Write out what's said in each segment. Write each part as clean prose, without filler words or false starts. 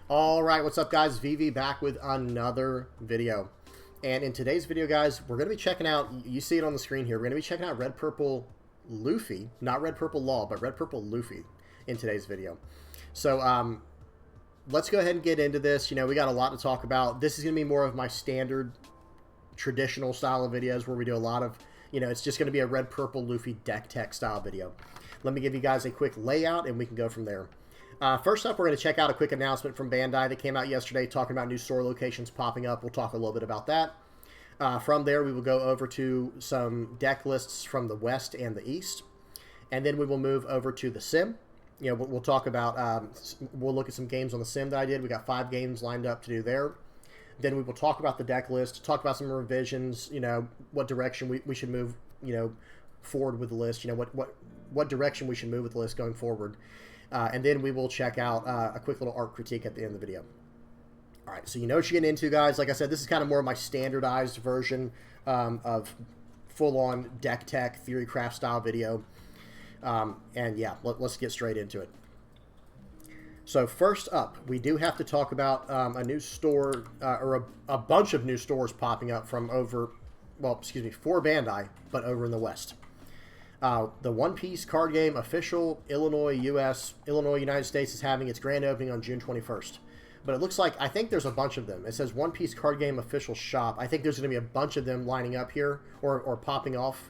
All right, what's up, guys? VV back with another video. And in today's video, guys, we're going to be checking out, you see it on the screen here, we're going to be checking out Red Purple Luffy, not Red Purple Law, but Red Purple Luffy in today's video. So let's go ahead and get into this. You know, we got a lot to talk about. This is going to be more of my standard traditional style of videos where we do a lot of, you know, it's just going to be a Red Purple Luffy deck tech style video. Let me give you guys a quick layout and we can go from there. First up, we're going to check out a quick announcement from Bandai that came out yesterday talking about new store locations popping up. We'll talk a little bit about that. From there, we will go over to some deck lists from the West and the East. And then we will move over to the Sim. You know, we'll talk about, we'll look at some games on the Sim that I did. We got 5 games lined up to do there. Then we will talk about the deck list, talk about some revisions, you know, what direction we should move, you know, forward with the list, you know, what direction we should move with the list going forward. And then we will check out a quick little art critique at the end of the video. All right, so you know what you're getting into, guys. Like I said, this is kind of more of my standardized version of full-on deck tech, theory craft style video. And yeah, let's get straight into it. So first up, we do have to talk about a new store, or a bunch of new stores popping up from over, well, excuse me, for Bandai, but over in the West. The One Piece card game official Illinois, United States is having its grand opening on June 21st. But it looks like, I think there's a bunch of them. It says One Piece card game official shop. I think there's going to be a bunch of them lining up here or popping off.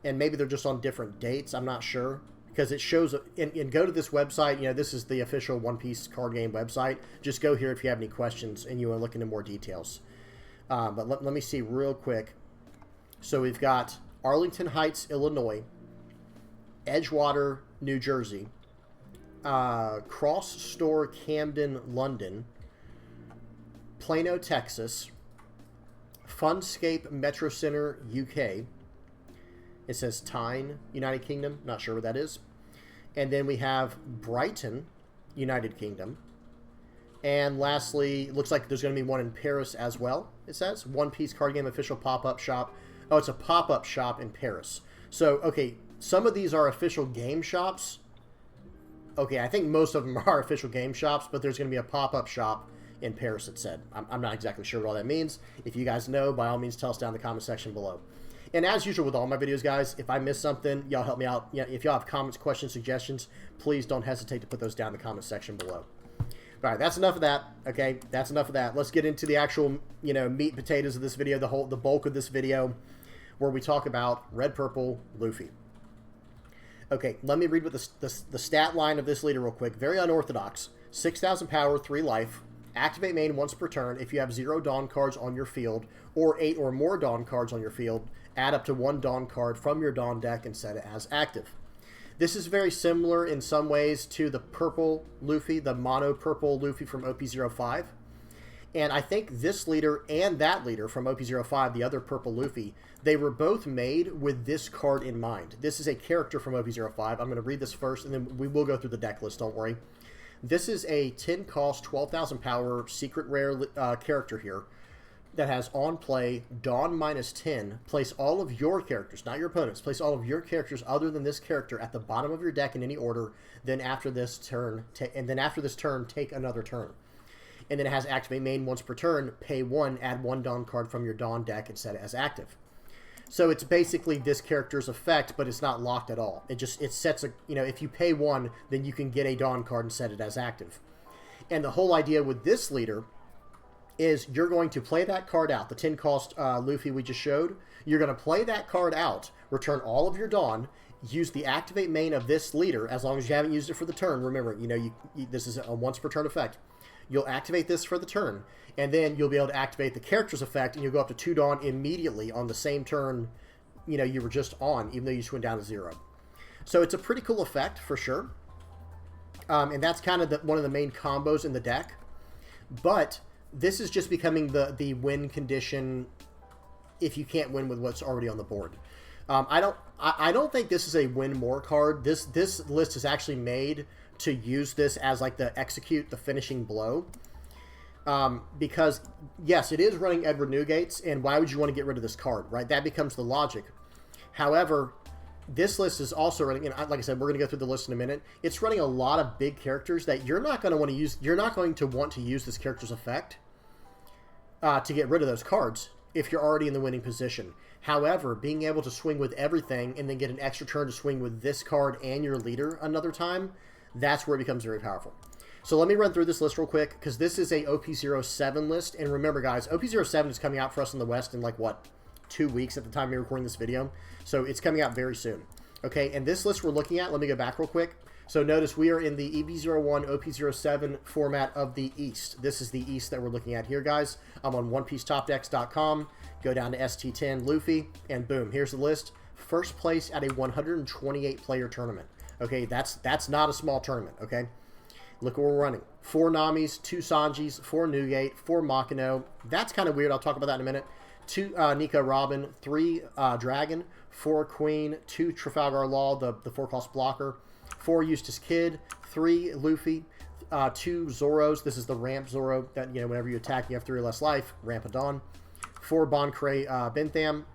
And maybe they're just on different dates. I'm not sure. Because it shows, and go to this website. You know, this is the official One Piece card game website. Just go here if you have any questions and you want to look into more details. But let me see real quick. So we've got Arlington Heights, Illinois, Edgewater, New Jersey, Cross Store, Camden, London, Plano, Texas, Funscape Metro Center, UK. It says Tyne, United Kingdom. Not sure what that is. And then we have Brighton, United Kingdom. And lastly, looks like there's going to be one in Paris as well, it says. One Piece card game official pop-up shop. Oh, it's a pop-up shop in Paris. So, okay, some of these are official game shops. Okay, I think most of them are official game shops, but there's going to be a pop-up shop in Paris, it said. I'm not exactly sure what all that means. If you guys know, by all means, tell us down in the comment section below. And as usual with all my videos, guys, if I miss something, y'all help me out. Yeah, if y'all have comments, questions, suggestions, please don't hesitate to put those down in the comment section below. All right, that's enough of that. Okay, that's enough of that. Let's get into the actual, you know, meat and potatoes of this video, the bulk of this video, where we talk about Red Purple Luffy. Okay, let me read what the stat line of this leader real quick. Very unorthodox. 6,000 power, 3 life. Activate main once per turn. If you have 0 Dawn cards on your field, or 8 or more Dawn cards on your field, add up to 1 Dawn card from your Dawn deck and set it as active. This is very similar in some ways to the purple Luffy, the mono purple Luffy from OP05. And I think this leader and that leader from OP05, the other purple Luffy, they were both made with this card in mind. This is a character from OP05. I'm going to read this first, and then we will go through the deck list, don't worry. This is a 10 cost, 12,000 power, secret rare character here that has on play Dawn -10. Place all of your characters, not your opponents, place all of your characters other than this character at the bottom of your deck in any order. Then after this turn, take another turn. And then it has activate main once per turn, pay 1, add 1 Dawn card from your Dawn deck and set it as active. So it's basically this character's effect, but it's not locked at all. It sets a, you know, if you pay 1, then you can get a Dawn card and set it as active. And the whole idea with this leader is you're going to play that card out, the 10 cost Luffy we just showed. You're going to play that card out, return all of your Dawn, use the activate main of this leader, as long as you haven't used it for the turn. Remember, you know, this is a once per turn effect. You'll activate this for the turn, and then you'll be able to activate the character's effect, and you'll go up to 2 Dawn immediately on the same turn, you know, you were just on, even though you just went down to 0. So it's a pretty cool effect, for sure. And that's kind of one of the main combos in the deck. But this is just becoming the win condition if you can't win with what's already on the board. I don't think this is a win more card. This list is actually made to use this as like the finishing blow. Because yes, it is running Edward Newgates, and why would you want to get rid of this card, right? That becomes the logic. However, this list is also running, and like I said, we're going to go through the list in a minute. It's running a lot of big characters that you're not going to want to use. You're not going to want to use this character's effect to get rid of those cards if you're already in the winning position. However, being able to swing with everything and then get an extra turn to swing with this card and your leader another time, that's where it becomes very powerful. So let me run through this list real quick, because this is a OP07 list. And remember, guys, OP07 is coming out for us in the West in, like, what, 2 weeks at the time we're recording this video. So it's coming out very soon. Okay, and this list we're looking at, let me go back real quick. So notice we are in the EB01 OP07 format of the East. This is the East that we're looking at here, guys. I'm on OnePieceTopDecks.com. Go down to ST-10 Luffy, and boom, here's the list. First place at a 128-player tournament. Okay, that's not a small tournament, okay? Look what we're running. 4 Namis, 2 Sanjis, 4 Newgate, 4 Makino. That's kind of weird. I'll talk about that in a minute. 2 Nico Robin, 3 Dragon, 4 Queen, 2 Trafalgar Law, the 4-cost blocker, 4 Eustace Kid, 3 Luffy, 2 Zoros. This is the ramp Zoro that, you know, whenever you attack, you have 3 or less life. Ramp of Dawn. 4 Boncray Bentham.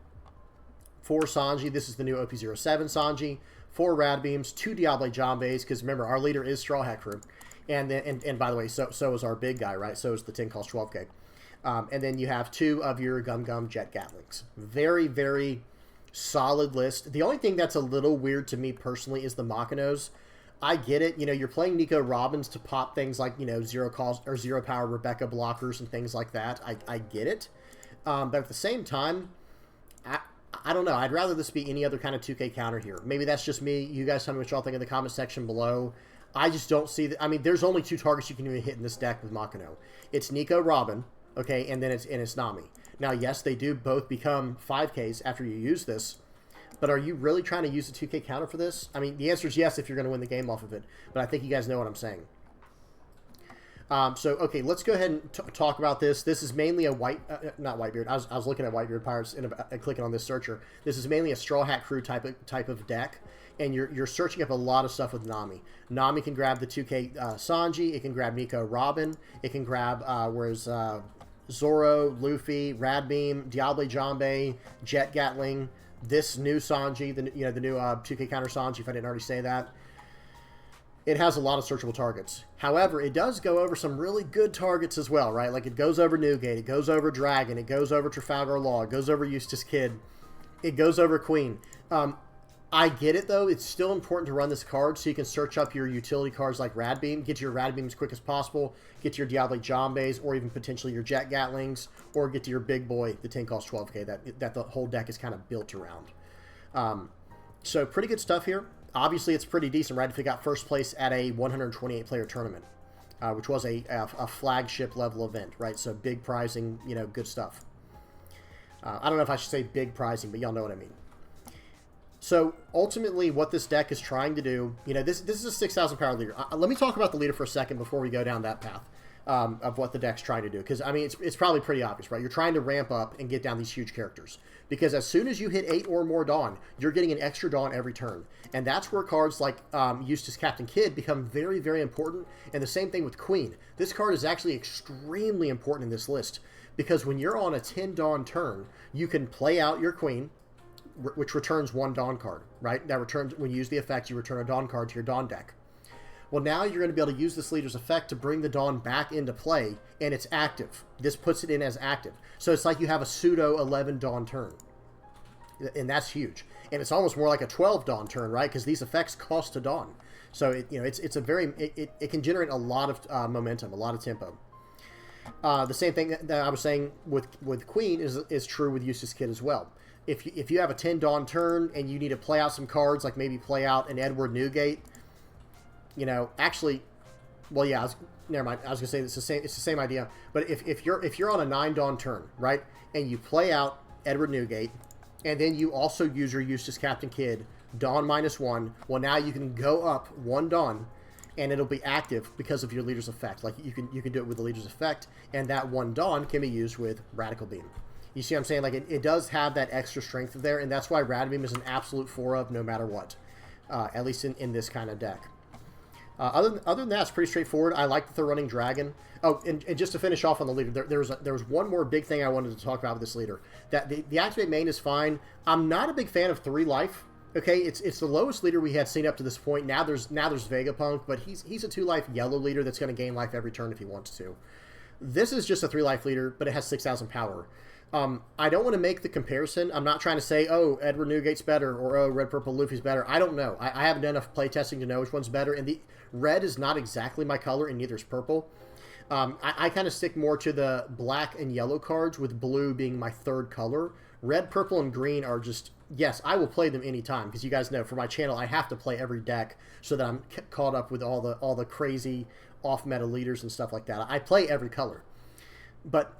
4 Sanji. This is the new OP07 Sanji. 4 Rad Beams. 2 Diable Jambes, because remember, our leader is Straw Hat Crew. And then, and by the way, so is our big guy, right? So is the 10 cost 12k. And then you have 2 of your Gum Gum Jet Gatlings. Very, very solid list. The only thing that's a little weird to me personally is the Makinos. I get it. You know, you're playing Nico Robins to pop things like, you know, 0 cost or 0 power Rebecca blockers and things like that. I get it. But at the same time, I don't know. I'd rather this be any other kind of 2K counter here. Maybe that's just me. You guys tell me what y'all think in the comment section below. I just don't see that. I mean, there's only 2 targets you can even hit in this deck with Makino. It's Nico Robin, okay, and then it's Nami. Now, yes, they do both become 5Ks after you use this, but are you really trying to use a 2K counter for this? I mean, the answer is yes if you're going to win the game off of it, but I think you guys know what I'm saying. So, okay, let's go ahead and talk about this. This is mainly a not Whitebeard. I was looking at Whitebeard Pirates and clicking on this searcher. This is mainly a Straw Hat Crew type of deck, and you're searching up a lot of stuff with Nami. Nami can grab the 2K Sanji. It can grab Nico Robin. It can grab Zoro, Luffy, Radbeam, Diable Jambe, Jet Gatling. This new Sanji, the new 2K counter Sanji. If I didn't already say that. It has a lot of searchable targets. However, it does go over some really good targets as well, right? Like it goes over Newgate, it goes over Dragon, it goes over Trafalgar Law, it goes over Eustace Kid, it goes over Queen. I get it, though. It's still important to run this card so you can search up your utility cards like Radbeam, get to your Radbeam as quick as possible, get to your Diable Jambes, or even potentially your Jet Gatlings, or get to your big boy, the 10 cost 12k that the whole deck is kind of built around. So pretty good stuff here. Obviously, it's pretty decent, right, if it got first place at a 128-player tournament, which was a flagship level event, right? So big prizing, you know, good stuff. I don't know if I should say big prizing, but y'all know what I mean. So ultimately, what this deck is trying to do, you know, this is a 6,000 power leader. Let me talk about the leader for a second before we go down that path of what the deck's trying to do. Because, I mean, it's probably pretty obvious, right? You're trying to ramp up and get down these huge characters. Because as soon as you hit 8 or more Dawn, you're getting an extra Dawn every turn. And that's where cards like Eustace Captain Kidd become very, very important. And the same thing with Queen. This card is actually extremely important in this list. Because when you're on a 10 Dawn turn, you can play out your Queen, which returns 1 Dawn card, right? That returns, when you use the effect, you return a Dawn card to your Dawn deck. Well, now you're going to be able to use this leader's effect to bring the Dawn back into play, and it's active. This puts it in as active. So it's like you have a pseudo 11 Dawn turn. And that's huge. And it's almost more like a 12 Dawn turn, right? Because these effects cost a Dawn. So it's a very, it can generate a lot of momentum, a lot of tempo. The same thing that I was saying with Queen is true with Eustace Kid as well. If you have a 10 Dawn turn and you need to play out some cards, like maybe play out an Edward Newgate, you know, actually, well, yeah, never mind. I was gonna say it's the same idea. But if you're on a 9 Dawn turn, right, and you play out Edward Newgate, and then you also use your Eustace Captain Kidd Dawn -1, well, now you can go up 1 Dawn, and it'll be active because of your leader's effect. Like you can do it with the leader's effect, and that 1 Dawn can be used with Radical Beam. You see what I'm saying? Like it does have that extra strength there, and that's why Radical Beam is an absolute 4-of no matter what, at least in this kind of deck. Other than that, it's pretty straightforward. I like that they're running Dragon. Oh, and just to finish off on the leader, there was one more big thing I wanted to talk about with this leader. That the Activate main is fine. I'm not a big fan of 3 life Okay, it's the lowest leader we had seen up to this point. Now there's Vegapunk, but he's a 2-life yellow leader that's going to gain life every turn if he wants to. This is just a 3-life leader, but it has 6,000 power. I don't want to make the comparison. I'm not trying to say, oh, Edward Newgate's better, or oh, Red Purple Luffy's better. I don't know. I haven't done enough playtesting to know which one's better. And the red is not exactly my color, and neither is purple. I kind of stick more to the black and yellow cards, with blue being my third color. Red, purple, and green are just, yes, I will play them anytime, because you guys know for my channel I have to play every deck so that I'm caught up with all the crazy off-meta leaders and stuff like that. I play every color. But,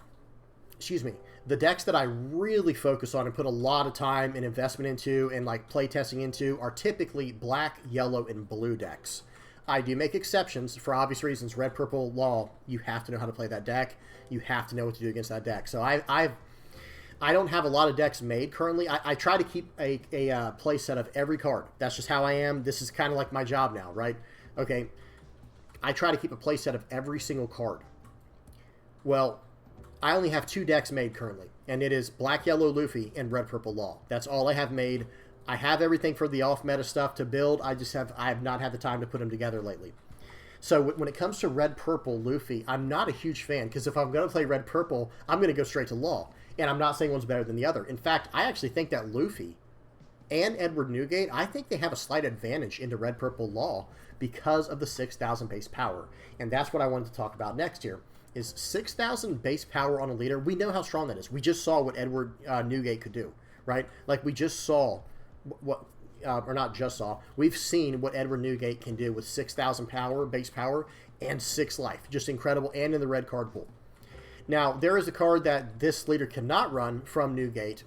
excuse me, the decks that I really focus on and put a lot of time and investment into and like play testing into are typically black, yellow, and blue decks. I do make exceptions for obvious reasons. Red, purple, law, you have to know how to play that deck. You have to know what to do against that deck. So I don't have a lot of decks made currently. I try to keep a play set of every card. That's just how I am. This is kind of like my job now, right? Okay, I try to keep a play set of every single card. Well, I only have 2 decks made currently, and it is Black Yellow Luffy and Red Purple Law. That's all I have made. I have everything for the off-meta stuff to build. I have not had the time to put them together lately. So when it comes to Red Purple Luffy, I'm not a huge fan, because if I'm going to play Red Purple, I'm going to go straight to Law. And I'm not saying one's better than the other. In fact, I actually think that Luffy and Edward Newgate, I think they have a slight advantage into Red Purple Law because of the 6,000 base power. And that's what I wanted to talk about next here, is 6,000 base power on a leader. We know how strong that is. We just saw what Edward Newgate could do, right? Like, we just saw what, or not just saw, we've seen what Edward Newgate can do with 6,000 power, base power, and 6 life. Just incredible, and in the red card pool. Now, there is a card that this leader cannot run from Newgate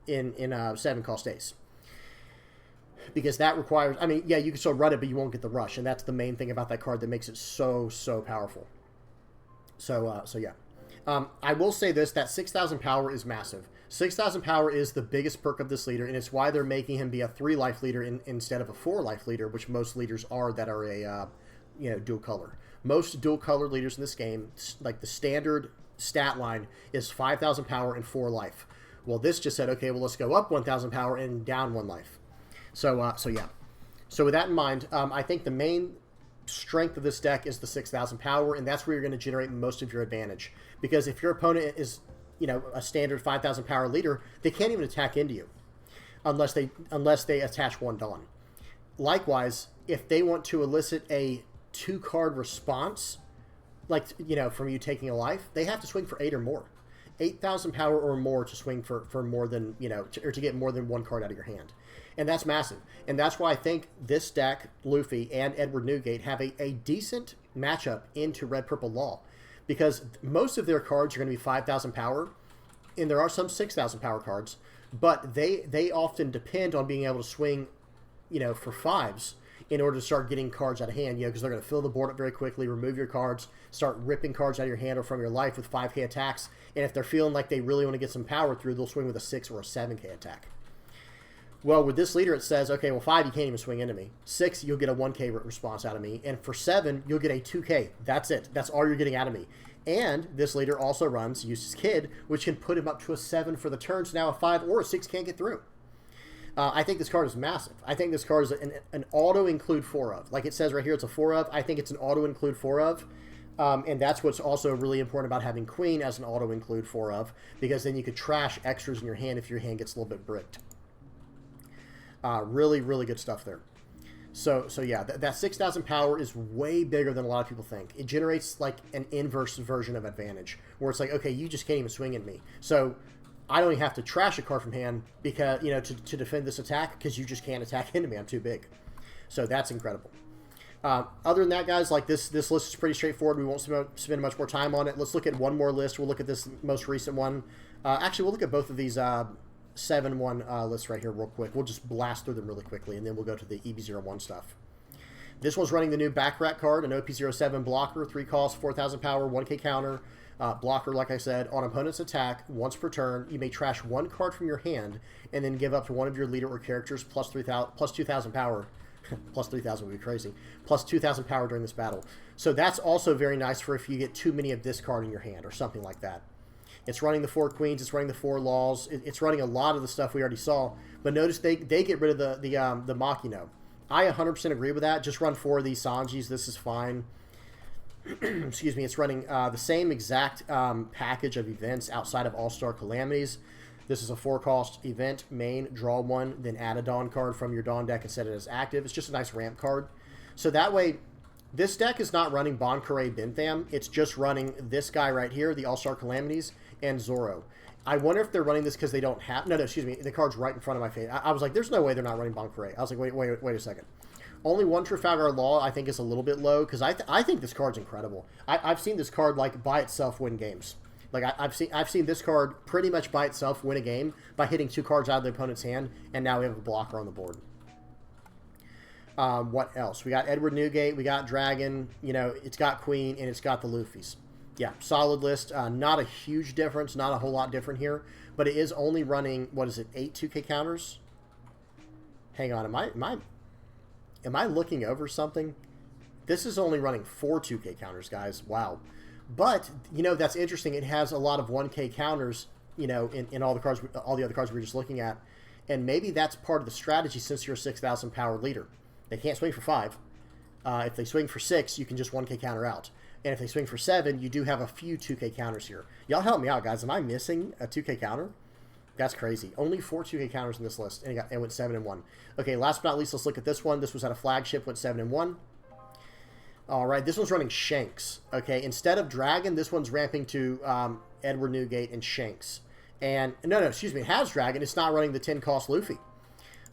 in 7-cost Ace. Because that requires, I mean, yeah, you can still run it, but you won't get the rush. And that's the main thing about that card that makes it so powerful. So yeah. I will say this, that 6,000 power is massive. 6,000 power is the biggest perk of this leader, and it's why they're making him be a 3-life leader instead of a 4-life leader, which most leaders are that are a dual color. Most dual color leaders in this game, like the standard stat line, is 5,000 power and 4 life. Well, this just said, okay, well, let's go up 1,000 power and down 1 life. So yeah. So with that in mind, I think the main strength of this deck is the 6,000 power, and that's where you're going to generate most of your advantage. Because if your opponent is, a standard 5,000 power leader, they can't even attack into you unless they attach 1 Dawn. Likewise, if they want to elicit a 2-card response, like, from you taking a life, they have to swing for 8 or more. 8,000 power or more to swing for more than, or to get more than 1 card out of your hand. And that's massive. And that's why I think this deck, Luffy and Edward Newgate, have a decent matchup into Red Purple Law. Because most of their cards are going to be 5,000 power, and there are some 6,000 power cards, but they often depend on being able to swing, for 5s in order to start getting cards out of hand, because they're going to fill the board up very quickly, remove your cards, start ripping cards out of your hand or from your life with 5k attacks, and if they're feeling like they really want to get some power through, they'll swing with a 6 or a 7k attack. Well, with this leader, it says, okay, well, 5, you can't even swing into me. 6, you'll get a 1k response out of me, and for 7, you'll get a 2k. That's it. That's all you're getting out of me. And this leader also runs Eustace Kid, which can put him up to a 7 for the turn, so now a 5 or a 6 can't get through. I think this card is massive. I think this card is an auto-include 4 of. Like it says right here, it's a 4 of. I think it's an auto-include 4 of. And that's what's also really important about having Queen as an auto-include 4 of, because then you could trash extras in your hand if your hand gets a little bit bricked. Really, really good stuff there. So yeah, that 6,000 power is way bigger than a lot of people think. It generates like an inverse version of advantage, where it's like, okay, you just can't even swing at me. So I only have to trash a card from hand because to defend this attack, because you just can't attack into me. I'm too big. So that's incredible. Other than that, guys, like this list is pretty straightforward. We won't spend much more time on it. Let's look at one more list. We'll look at this most recent one. Actually, we'll look at both of these 7-1 lists right here real quick. We'll just blast through them really quickly, and then we'll go to the EB01 stuff. This one's running the new Backrat card, an OP07 blocker, 3 cost, 4,000 power, 1k counter. Blocker, like I said, on opponent's attack, once per turn, you may trash 1 card from your hand and then give up to one of your leader or characters plus 2,000 power. Plus 3,000 would be crazy. Plus 2,000 power during this battle. So that's also very nice for if you get too many of this card in your hand or something like that. It's running the 4 queens. It's running the 4 laws. It's running a lot of the stuff we already saw. But notice they get rid of the Makino. I 100% agree with that. Just run 4 of these Sanjis. This is fine. Excuse me. It's running the same exact package of events outside of All-Star Calamities. This is a 4-cost event, main, draw 1, then add a Dawn card from your Dawn deck and set it as active. It's just a nice ramp card. So that way, this deck is not running Bon Kure Bentham. It's just running this guy right here, the All-Star Calamities, and Zoro. I wonder if they're running this because they don't have... No, excuse me. The card's right in front of my face. I was like, there's no way they're not running Bon Kure. I was like, wait a second. Only 1 Trafalgar Law, I think, is a little bit low because I think this card's incredible. I've seen this card, like, by itself win games. Like, I've seen this card pretty much by itself win a game by hitting 2 cards out of the opponent's hand, and now we have a blocker on the board. What else? We got Edward Newgate, we got Dragon, you know, it's got Queen, and it's got the Luffys. Yeah, solid list. Not a huge difference, not a whole lot different here, but it is only running, what is it, 8 2K counters? Hang on, am I looking over something? This is only running 4 2K counters, guys. Wow. But, you know, that's interesting. It has a lot of 1K counters, you know, in all the cards, all the other cards we were just looking at. And maybe that's part of the strategy since you're a 6,000 power leader. They can't swing for 5. If they swing for 6, you can just 1K counter out. And if they swing for 7, you do have a few 2K counters here. Y'all help me out, guys. Am I missing a 2K counter? That's crazy. Only 4 2K counters in this list, and it went 7-1. Okay, last but not least, let's look at this one. This was at a flagship, went 7-1. All right, this one's running Shanks. Okay, instead of Dragon, this one's ramping to Edward Newgate and Shanks. And, no, excuse me, it has Dragon. It's not running the 10-cost Luffy.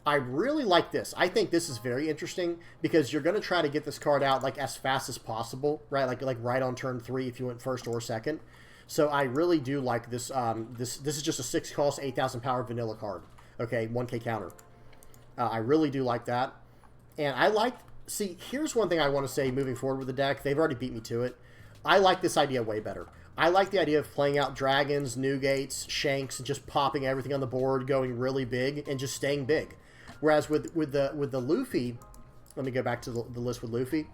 I really like this. I think this is very interesting because you're going to try to get this card out like as fast as possible, right? Like right on turn 3 if you went first or second. So I really do like this. This is just a 6-cost, 8,000 power vanilla card. Okay, 1K counter. I really do like that. And I like... See, here's one thing I want to say moving forward with the deck. They've already beat me to it. I like this idea way better. I like the idea of playing out Dragons, Newgates, Shanks, and just popping everything on the board, going really big, and just staying big. Whereas with the Luffy, let me go back to the list with Luffy.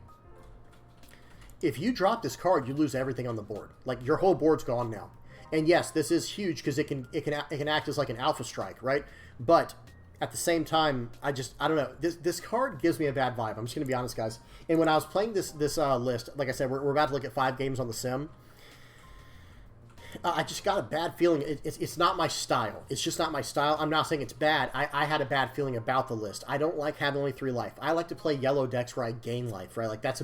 If you drop this card, you lose everything on the board. Like, your whole board's gone now. And yes, this is huge because it can act as like an alpha strike, right? But at the same time, I don't know. This card gives me a bad vibe. I'm just going to be honest, guys. And when I was playing this list, like I said, we're about to look at 5 games on the sim. I just got a bad feeling. It's not my style. It's just not my style. I'm not saying it's bad. I had a bad feeling about the list. I don't like having only 3 life. I like to play yellow decks where I gain life, right? Like, that's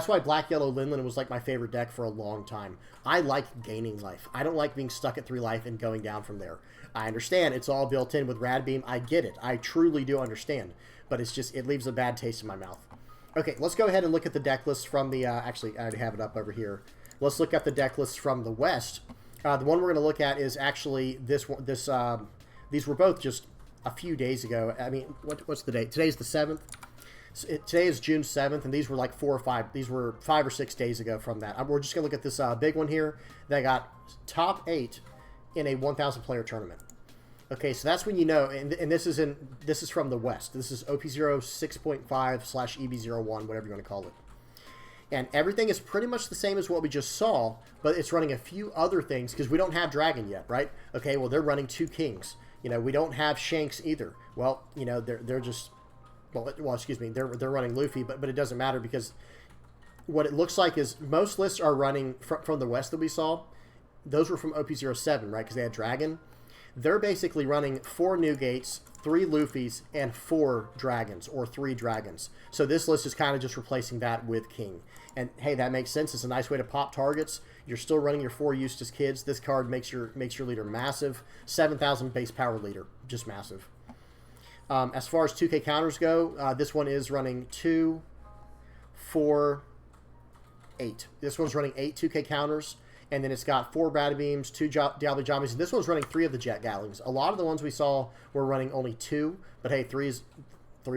why Black Yellow Linland was like my favorite deck for a long time. I like gaining life. I don't like being stuck at 3 life and going down from there. I understand it's all built in with Rad Beam. I get it. I truly do understand. But it's just, it leaves a bad taste in my mouth. Okay, let's go ahead and look at the deck list from the, actually, I already have it up over here. Let's look at the deck list from the West. The one we're going to look at is actually this one. These were both just a few days ago. I mean, what's the date? Today's the 7th. Today is June 7th, and these were like 4 or 5. These were 5 or 6 days ago from that. We're just going to look at this big one here that got top 8 in a 1,000 player tournament. Okay, so that's when you know, and this is from the West. This is OP0 6.5/EB01, whatever you want to call it. And everything is pretty much the same as what we just saw, but it's running a few other things because we don't have Dragon yet, right? Okay, well, they're running 2 Kings. You know, we don't have Shanks either. Well, you know, they're just, well, excuse me, they're running Luffy, but it doesn't matter because what it looks like is most lists are running from the West that we saw. Those were from OP07, right? Because they had Dragon. They're basically running 4 Newgates, 3 Luffys, and 4 Dragons, or 3 Dragons. So this list is kind of just replacing that with King. And hey, that makes sense. It's a nice way to pop targets. You're still running your 4 Eustace Kids. This card makes your leader massive. 7,000 base power leader, just massive. As far as 2K counters go, this one is running 2, 4, 8. This one's running 8 2K counters. And then it's got 4 Brad Beams, 2 Diablo Jommies, and this one's running 3 of the Jet Gatlings. A lot of the ones we saw were running only 2, but hey, 3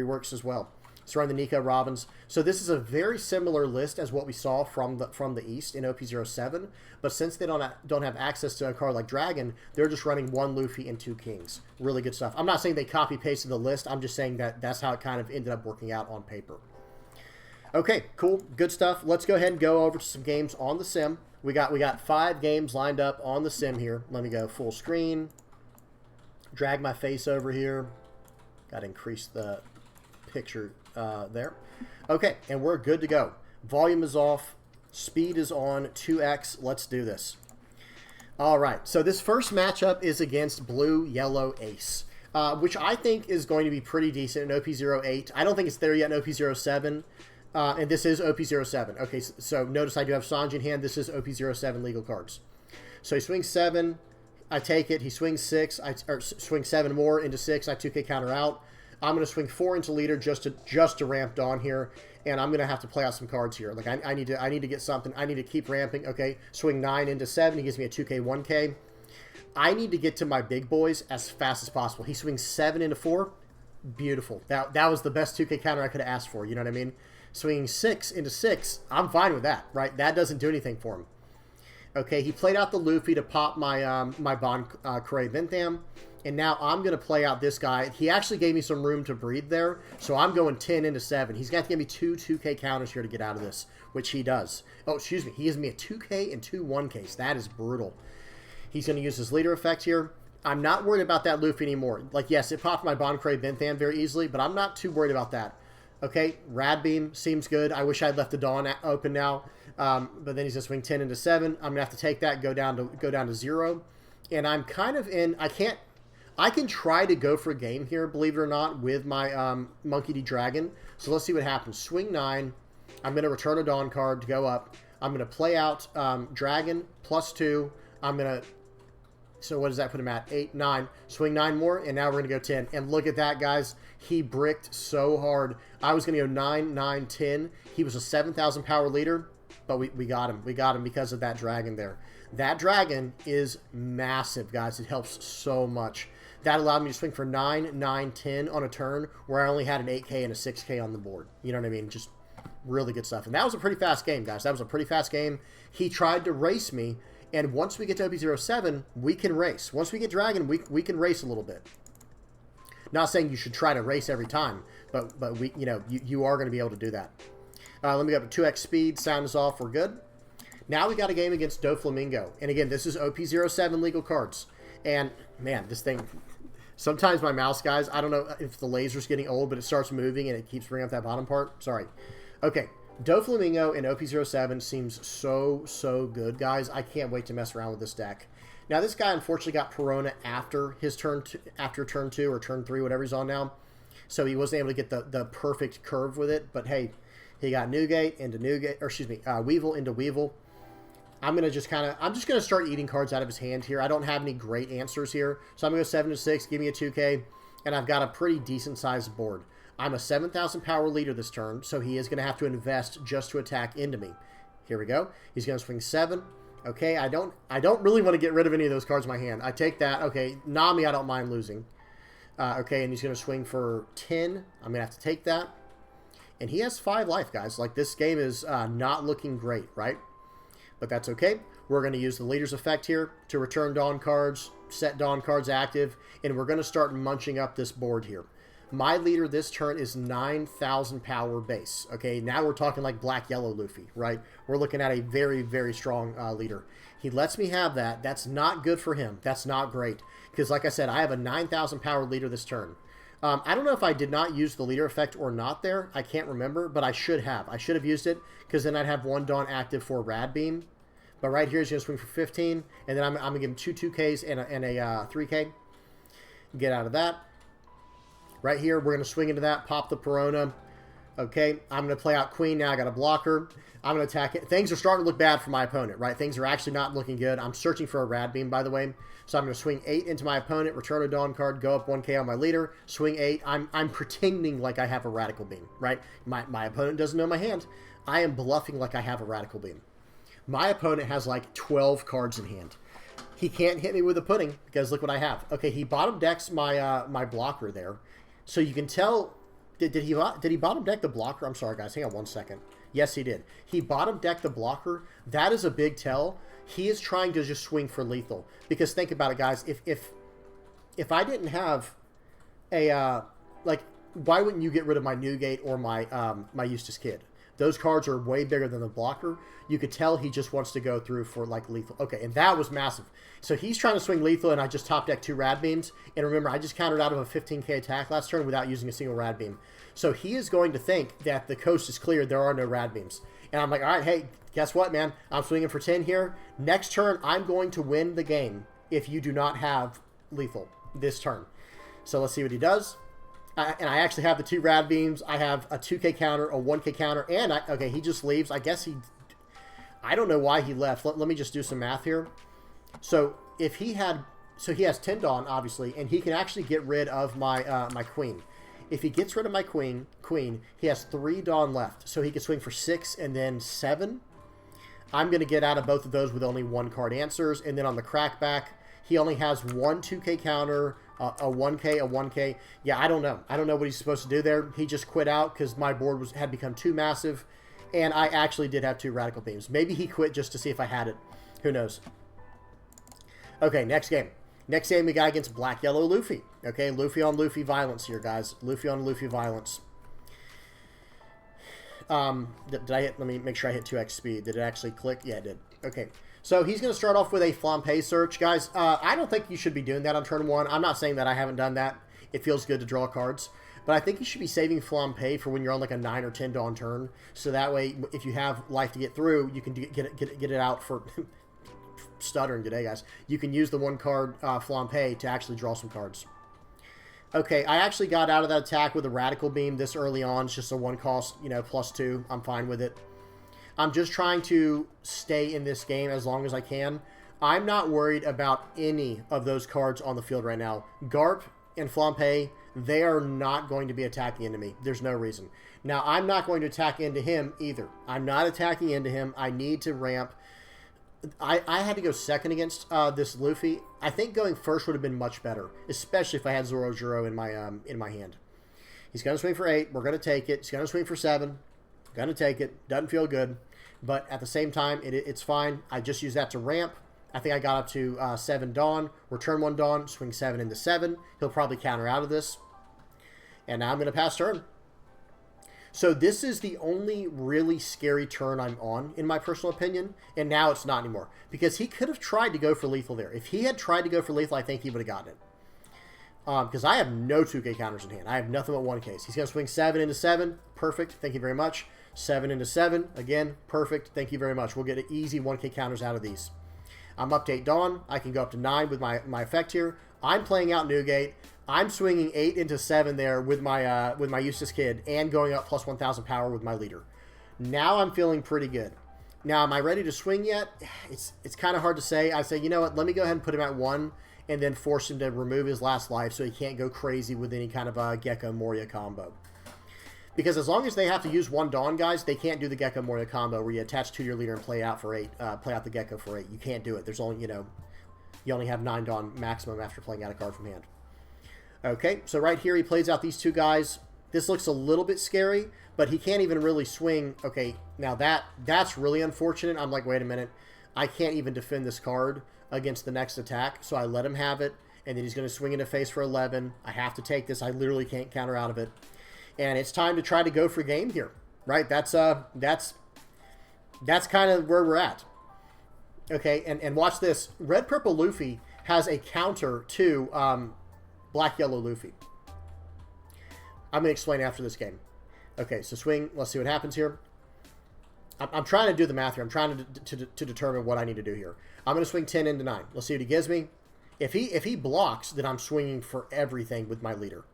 works as well. It's running the Nika Robins. So this is a very similar list as what we saw from the East in OP07, but since they don't have access to a card like Dragon, they're just running 1 Luffy and 2 Kings. Really good stuff. I'm not saying they copy-pasted the list. I'm just saying that that's how it kind of ended up working out on paper. Okay, cool, good stuff. Let's go ahead and go over to some games on the sim. We got 5 games lined up on the sim here. Let me go full screen. Drag my face over here. Got to increase the picture there. Okay, and we're good to go. Volume is off. Speed is on 2x. Let's do this. All right, so this first matchup is against Blue Yellow Ace, which I think is going to be pretty decent in OP08. I don't think it's there yet in OP07, and this is OP07. Okay, so notice I do have Sanji in hand. This is OP07 legal cards. So he swings 7. I take it. He swings 6. Or swings 7 more into 6. I 2K counter out. I'm going to swing 4 into leader just to ramp Dawn here, and I'm going to have to play out some cards here. Like I need to get something. I need to keep ramping. Okay, swing 9 into 7. He gives me a 2K 1K. I need to get to my big boys as fast as possible. He swings 7 into 4. Beautiful. That was the best 2K counter I could have asked for. You know what I mean? Swinging 6 into 6. I'm fine with that. Right? That doesn't do anything for him. Okay, he played out the Luffy to pop my my Bon Cray Vintham. And now I'm going to play out this guy. He actually gave me some room to breathe there. So I'm going 10 into 7. He's got to give me 2 2K counters here to get out of this, which he does. Oh, excuse me. He gives me a 2K and 2 1Ks. That is brutal. He's going to use his leader effect here. I'm not worried about that Luffy anymore. Like, yes, it popped my Bon Cray Vintham very easily, but I'm not too worried about that. Okay, Rad Beam seems good. I wish I'd left the Dawn open now. But then he's going to swing 10 into 7. I'm going to have to take that, go down to 0. And I'm kind of in... I can try to go for a game here, believe it or not, with my Monkey D. Dragon. So let's see what happens. Swing 9. I'm going to return a Dawn card to go up. I'm going to play out Dragon plus 2. I'm going to... So what does that put him at? 8, 9. Swing 9 more, and now we're going to go 10. And look at that, guys. He bricked so hard. I was going to go 9, 9, 10. He was a 7,000 power leader, but we got him. We got him because of that Dragon there. That Dragon is massive, guys. It helps so much. That allowed me to swing for 9, 9, 10 on a turn where I only had an 8K and a 6K on the board. You know what I mean? Just really good stuff. And that was a pretty fast game, guys. That was a pretty fast game. He tried to race me, and once we get to OP07, we can race. Once we get Dragon, we can race a little bit. Not saying you should try to race every time, but we, you are going to be able to do that. Let me go up to 2x speed. Sound is off. We're good. Now we got a game against Doflamingo. And again, this is OP07 legal cards. And, man, this thing... Sometimes my mouse, guys, I don't know if the laser's getting old, but it starts moving and it keeps bringing up that bottom part. Sorry. Okay. Doflamingo in OP07 seems so good, guys. I can't wait to mess around with this deck. Now, this guy unfortunately got Perona after his turn turn 2 or turn 3, whatever he's on now. So he wasn't able to get the perfect curve with it. But, hey, he got Newgate into Newgate, or excuse me, Weevil into Weevil. I'm just going to start eating cards out of his hand here. I don't have any great answers here. So I'm going to go 7 to 6, give me a 2K, and I've got a pretty decent sized board. I'm a 7,000 power leader this turn, so he is going to have to invest just to attack into me. Here we go. He's going to swing 7. Okay, I don't really want to get rid of any of those cards in my hand. I take that. Okay, Nami I don't mind losing. Okay, and he's going to swing for 10. I'm going to have to take that. And he has 5 life, guys. Like, this game is not looking great, right? But that's okay. We're going to use the leader's effect here to return Dawn cards, set Dawn cards active, and we're going to start munching up this board here. My leader this turn is 9,000 power base. Okay, now we're talking like black-yellow Luffy, right? We're looking at a very, very strong leader. He lets me have that. That's not good for him. That's not great. Because like I said, I have a 9,000 power leader this turn. I don't know if I did not use the leader effect or not there. I can't remember, but I should have. I should have used it because then I'd have 1 Dawn active for Rad Beam. But right here, he's going to swing for 15, and then I'm going to give him 2 2Ks and a 3K. Get out of that. Right here, we're going to swing into that, pop the Perona. Okay, I'm going to play out Queen. Now I got a blocker. I'm going to attack it. Things are starting to look bad for my opponent, right? Things are actually not looking good. I'm searching for a Rad Beam, by the way. So I'm going to swing 8 into my opponent, return a Dawn card, go up 1K on my leader, swing 8. I'm pretending like I have a Radical Beam, right? My opponent doesn't know my hand. I am bluffing like I have a Radical Beam. My opponent has like 12 cards in hand. He can't hit me with a pudding because look what I have. Okay, he bottom decks my my blocker there. So you can tell, did he bottom deck the blocker? I'm sorry, guys. Hang on 1 second. Yes, he did. He bottom decked the blocker. That is a big tell. He is trying to just swing for lethal. Because think about it, guys. If I didn't have a, like, why wouldn't you get rid of my Newgate or my my Eustace Kid? Those cards are way bigger than the blocker. You could tell he just wants to go through for like lethal. Okay, and that was massive. So he's trying to swing lethal, and I just top decked 2 rad beams. And remember, I just countered out of a 15k attack last turn without using a single rad beam. So he is going to think that the coast is cleared. There are no rad beams. And I'm like, all right, hey, guess what, man? I'm swinging for 10 here. Next turn, I'm going to win the game if you do not have lethal this turn. So let's see what he does. And I actually have the 2 rad beams. I have a 2k counter, a 1k counter, and okay, he just leaves. I guess I don't know why he left. Let me just do some math here. So if he had, so he has 10 Dawn, obviously, and he can actually get rid of my my queen. If he gets rid of my queen, he has 3 Dawn left, so he can swing for 6 and then 7. I'm going to get out of both of those with only 1 card answers, and then on the crackback, he only has 1 2k counter, a 1k, a 1k. Yeah, I don't know. I don't know what he's supposed to do there. He just quit out because my board had become too massive, and I actually did have 2 radical beams. Maybe he quit just to see if I had it. Who knows? Okay, next game. Next game we got against Black Yellow Luffy. Okay, Luffy on Luffy violence here, guys. Luffy on Luffy violence. Did I hit? Let me make sure I hit 2x speed. Did it actually click? Yeah, it did. Okay. So he's going to start off with a Flampe search. Guys, I don't think you should be doing that on turn 1. I'm not saying that I haven't done that. It feels good to draw cards. But I think you should be saving Flampe for when you're on like a 9 or 10 Dawn turn. So that way, if you have life to get through, you can get it out for... stuttering today, guys. You can use the 1 card Flampe to actually draw some cards. Okay, I actually got out of that attack with a Radical Beam this early on. It's just a 1 cost, you know, +2. I'm fine with it. I'm just trying to stay in this game as long as I can. I'm not worried about any of those cards on the field right now. Garp and Flampe, they are not going to be attacking into me. There's no reason. Now, I'm not going to attack into him either. I'm not attacking into him. I need to ramp. I had to go second against this Luffy. I think going first would have been much better, especially if I had Zoro in my hand. He's going to swing for 8. We're going to take it. He's going to swing for 7. Going to take it. Doesn't feel good. But at the same time, it's fine. I just use that to ramp. I think I got up to 7 Dawn. Return 1 Dawn. Swing 7 into 7. He'll probably counter out of this. And now I'm going to pass turn. So this is the only really scary turn I'm on, in my personal opinion, and now it's not anymore. Because he could have tried to go for lethal there. If he had tried to go for lethal, I think he would have gotten it. Because I have no 2k counters in hand. I have nothing but 1ks. He's going to swing 7 into 7. Perfect. Thank you very much. 7 into 7. Again, perfect. Thank you very much. We'll get easy 1k counters out of these. I'm up to 8 Dawn. I can go up to 9 with my effect here. I'm playing out Newgate. I'm swinging 8 into 7 there with my Eustace Kid and going up plus 1,000 power with my leader. Now I'm feeling pretty good. Now, am I ready to swing yet? It's kind of hard to say. I say, you know what? Let me go ahead and put him at 1 and then force him to remove his last life so he can't go crazy with any kind of a Gecko Moria combo. Because as long as they have to use 1 Dawn, guys, they can't do the Gecko Moria combo where you attach 2 to your leader and play out for 8. Play out the Gecko for 8. You can't do it. There's only, you only have 9 Dawn maximum after playing out a card from hand. Okay, so right here he plays out these 2 guys. This looks a little bit scary, but he can't even really swing. Okay, now that's really unfortunate. I'm like, wait a minute. I can't even defend this card against the next attack, so I let him have it, and then he's going to swing into face for 11. I have to take this. I literally can't counter out of it. And it's time to try to go for game here, right? That's kind of where we're at. Okay, and watch this. Red Purple Luffy has a counter to Black Yellow Luffy. I'm going to explain after this game. Okay, so swing. Let's see what happens here. I'm trying to do the math here. I'm trying to determine what I need to do here. I'm going to swing 10 into 9. Let's see what he gives me. If he blocks, then I'm swinging for everything with my leader.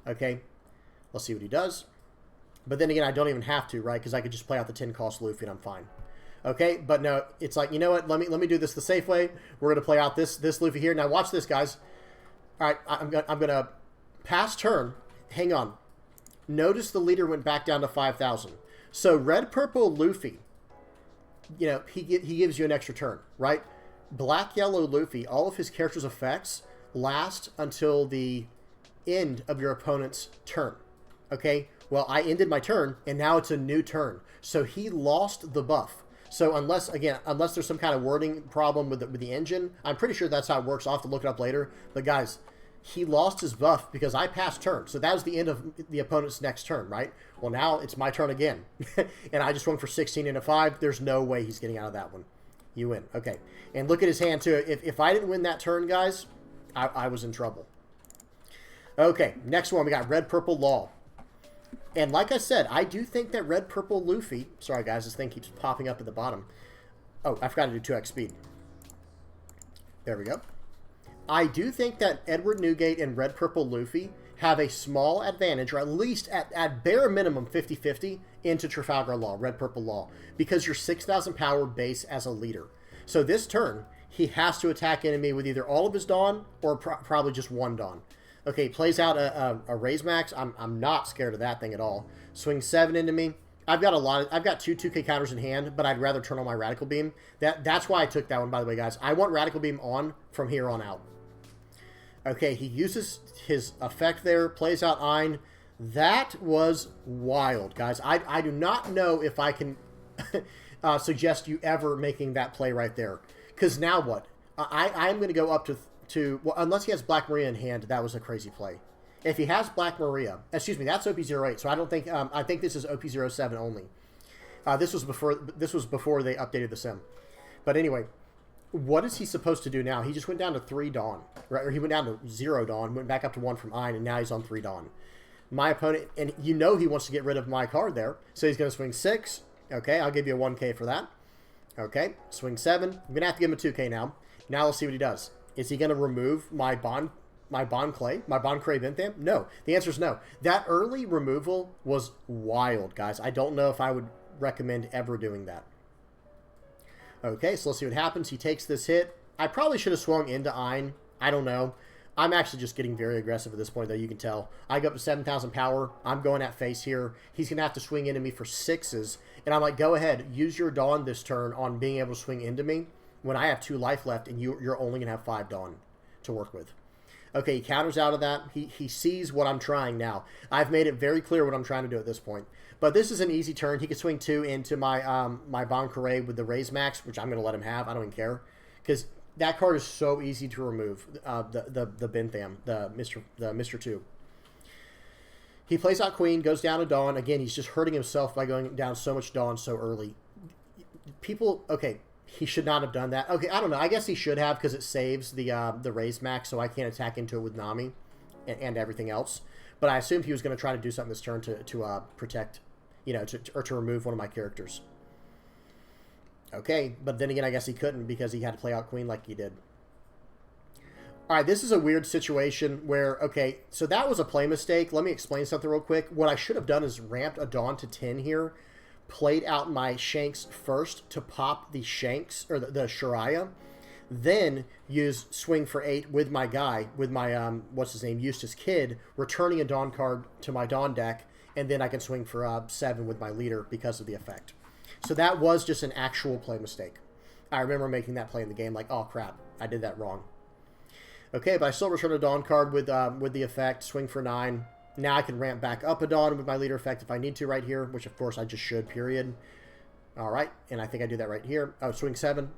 Okay, let's see what he does. But then again, I don't even have to, right? Because I could just play out the 10 cost Luffy and I'm fine. Okay, but no, it's like, you know what? Let me do this the safe way. We're going to play out this Luffy here. Now watch this, guys. All right, I'm gonna pass turn. Hang on. Notice the leader went back down to 5,000. So Red Purple Luffy, he gives you an extra turn, right? Black Yellow Luffy, all of his character's effects last until the end of your opponent's turn. Okay. Well, I ended my turn, and now it's a new turn. So he lost the buff. So unless there's some kind of wording problem with the engine, I'm pretty sure that's how it works. I'll have to look it up later. But guys, he lost his buff because I passed turn. So that was the end of the opponent's next turn, right? Well, now it's my turn again. And I just swung for 16 and a 5. There's no way he's getting out of that one. You win. Okay. And look at his hand, too. If I didn't win that turn, guys, I was in trouble. Okay. Next one, we got Red Purple Law. And like I said, I do think that Red Purple Luffy... Sorry, guys. This thing keeps popping up at the bottom. Oh, I forgot to do 2x speed. There we go. I do think that Edward Newgate and Red Purple Luffy have a small advantage, or at least at bare minimum 50-50 into Trafalgar Law, Red Purple Law, because you're 6,000 power base as a leader. So this turn, he has to attack enemy with either all of his Dawn or probably just one Dawn. Okay, he plays out a Raise Max. I'm not scared of that thing at all. Swing 7 into me. I've got two 2K counters in hand, but I'd rather turn on my Radical Beam. That's why I took that one, by the way, guys. I want Radical Beam on from here on out. Okay, he uses his effect there, plays out Ein. That was wild, guys. I do not know if I can suggest you ever making that play right there. Because now what? I'm going to go up to well, unless he has Black Maria in hand, that was a crazy play. If he has Black Maria, excuse me, that's OP08, so I don't think, I think this is OP07 only. This was before they updated the sim. But anyway, what is he supposed to do now? He just went down to 3 Dawn, right? Or he went down to 0 Dawn, went back up to 1 from Ein, and now he's on 3 Dawn. My opponent, and you know he wants to get rid of my card there, so he's going to swing 6. Okay, I'll give you a 1K for that. Okay, swing 7. I'm going to have to give him a 2K now. Now let's see what he does. Is he going to remove my Bond Clay Bentham? No. The answer is no. That early removal was wild, guys. I don't know if I would recommend ever doing that. Okay, so let's see what happens. He takes this hit. I probably should have swung into Ein. I don't know. I'm actually just getting very aggressive at this point, though. You can tell. I go up to 7,000 power. I'm going at face here. He's going to have to swing into me for 6s. And I'm like, go ahead. Use your Dawn this turn on being able to swing into me when I have 2 life left and you're only going to have 5 Dawn to work with. Okay, he counters out of that. He sees what I'm trying now. I've made it very clear what I'm trying to do at this point. But this is an easy turn. He could swing 2 into my my Bon Carré with the Raise Max, which I'm going to let him have. I don't even care. Because that card is so easy to remove, the Bentham, the Mr. 2. He plays out Queen, goes down to Dawn. Again, he's just hurting himself by going down so much Dawn so early. People, okay, he should not have done that. Okay, I don't know. I guess he should have because it saves the Raise Max, so I can't attack into it with Nami and everything else. But I assumed he was going to try to do something this turn to protect, you know, or to remove one of my characters. Okay, but then again, I guess he couldn't because he had to play out Queen like he did. All right, this is a weird situation where, okay, so that was a play mistake. Let me explain something real quick. What I should have done is ramped a Dawn to 10 here, played out my Shanks first to pop the Shanks, or the Shariah, then use swing for 8 with my guy, with my, what's his name, Eustace Kid, returning a Dawn card to my Dawn deck, and then I can swing for 7 with my leader because of the effect. So that was just an actual play mistake. I remember making that play in the game like, oh crap, I did that wrong. Okay, but I still return a Dawn card with the effect, swing for 9. Now I can ramp back up a Dawn with my leader effect if I need to right here, which of course I just should, period. All right, and I think I do that right here. Oh, swing 7.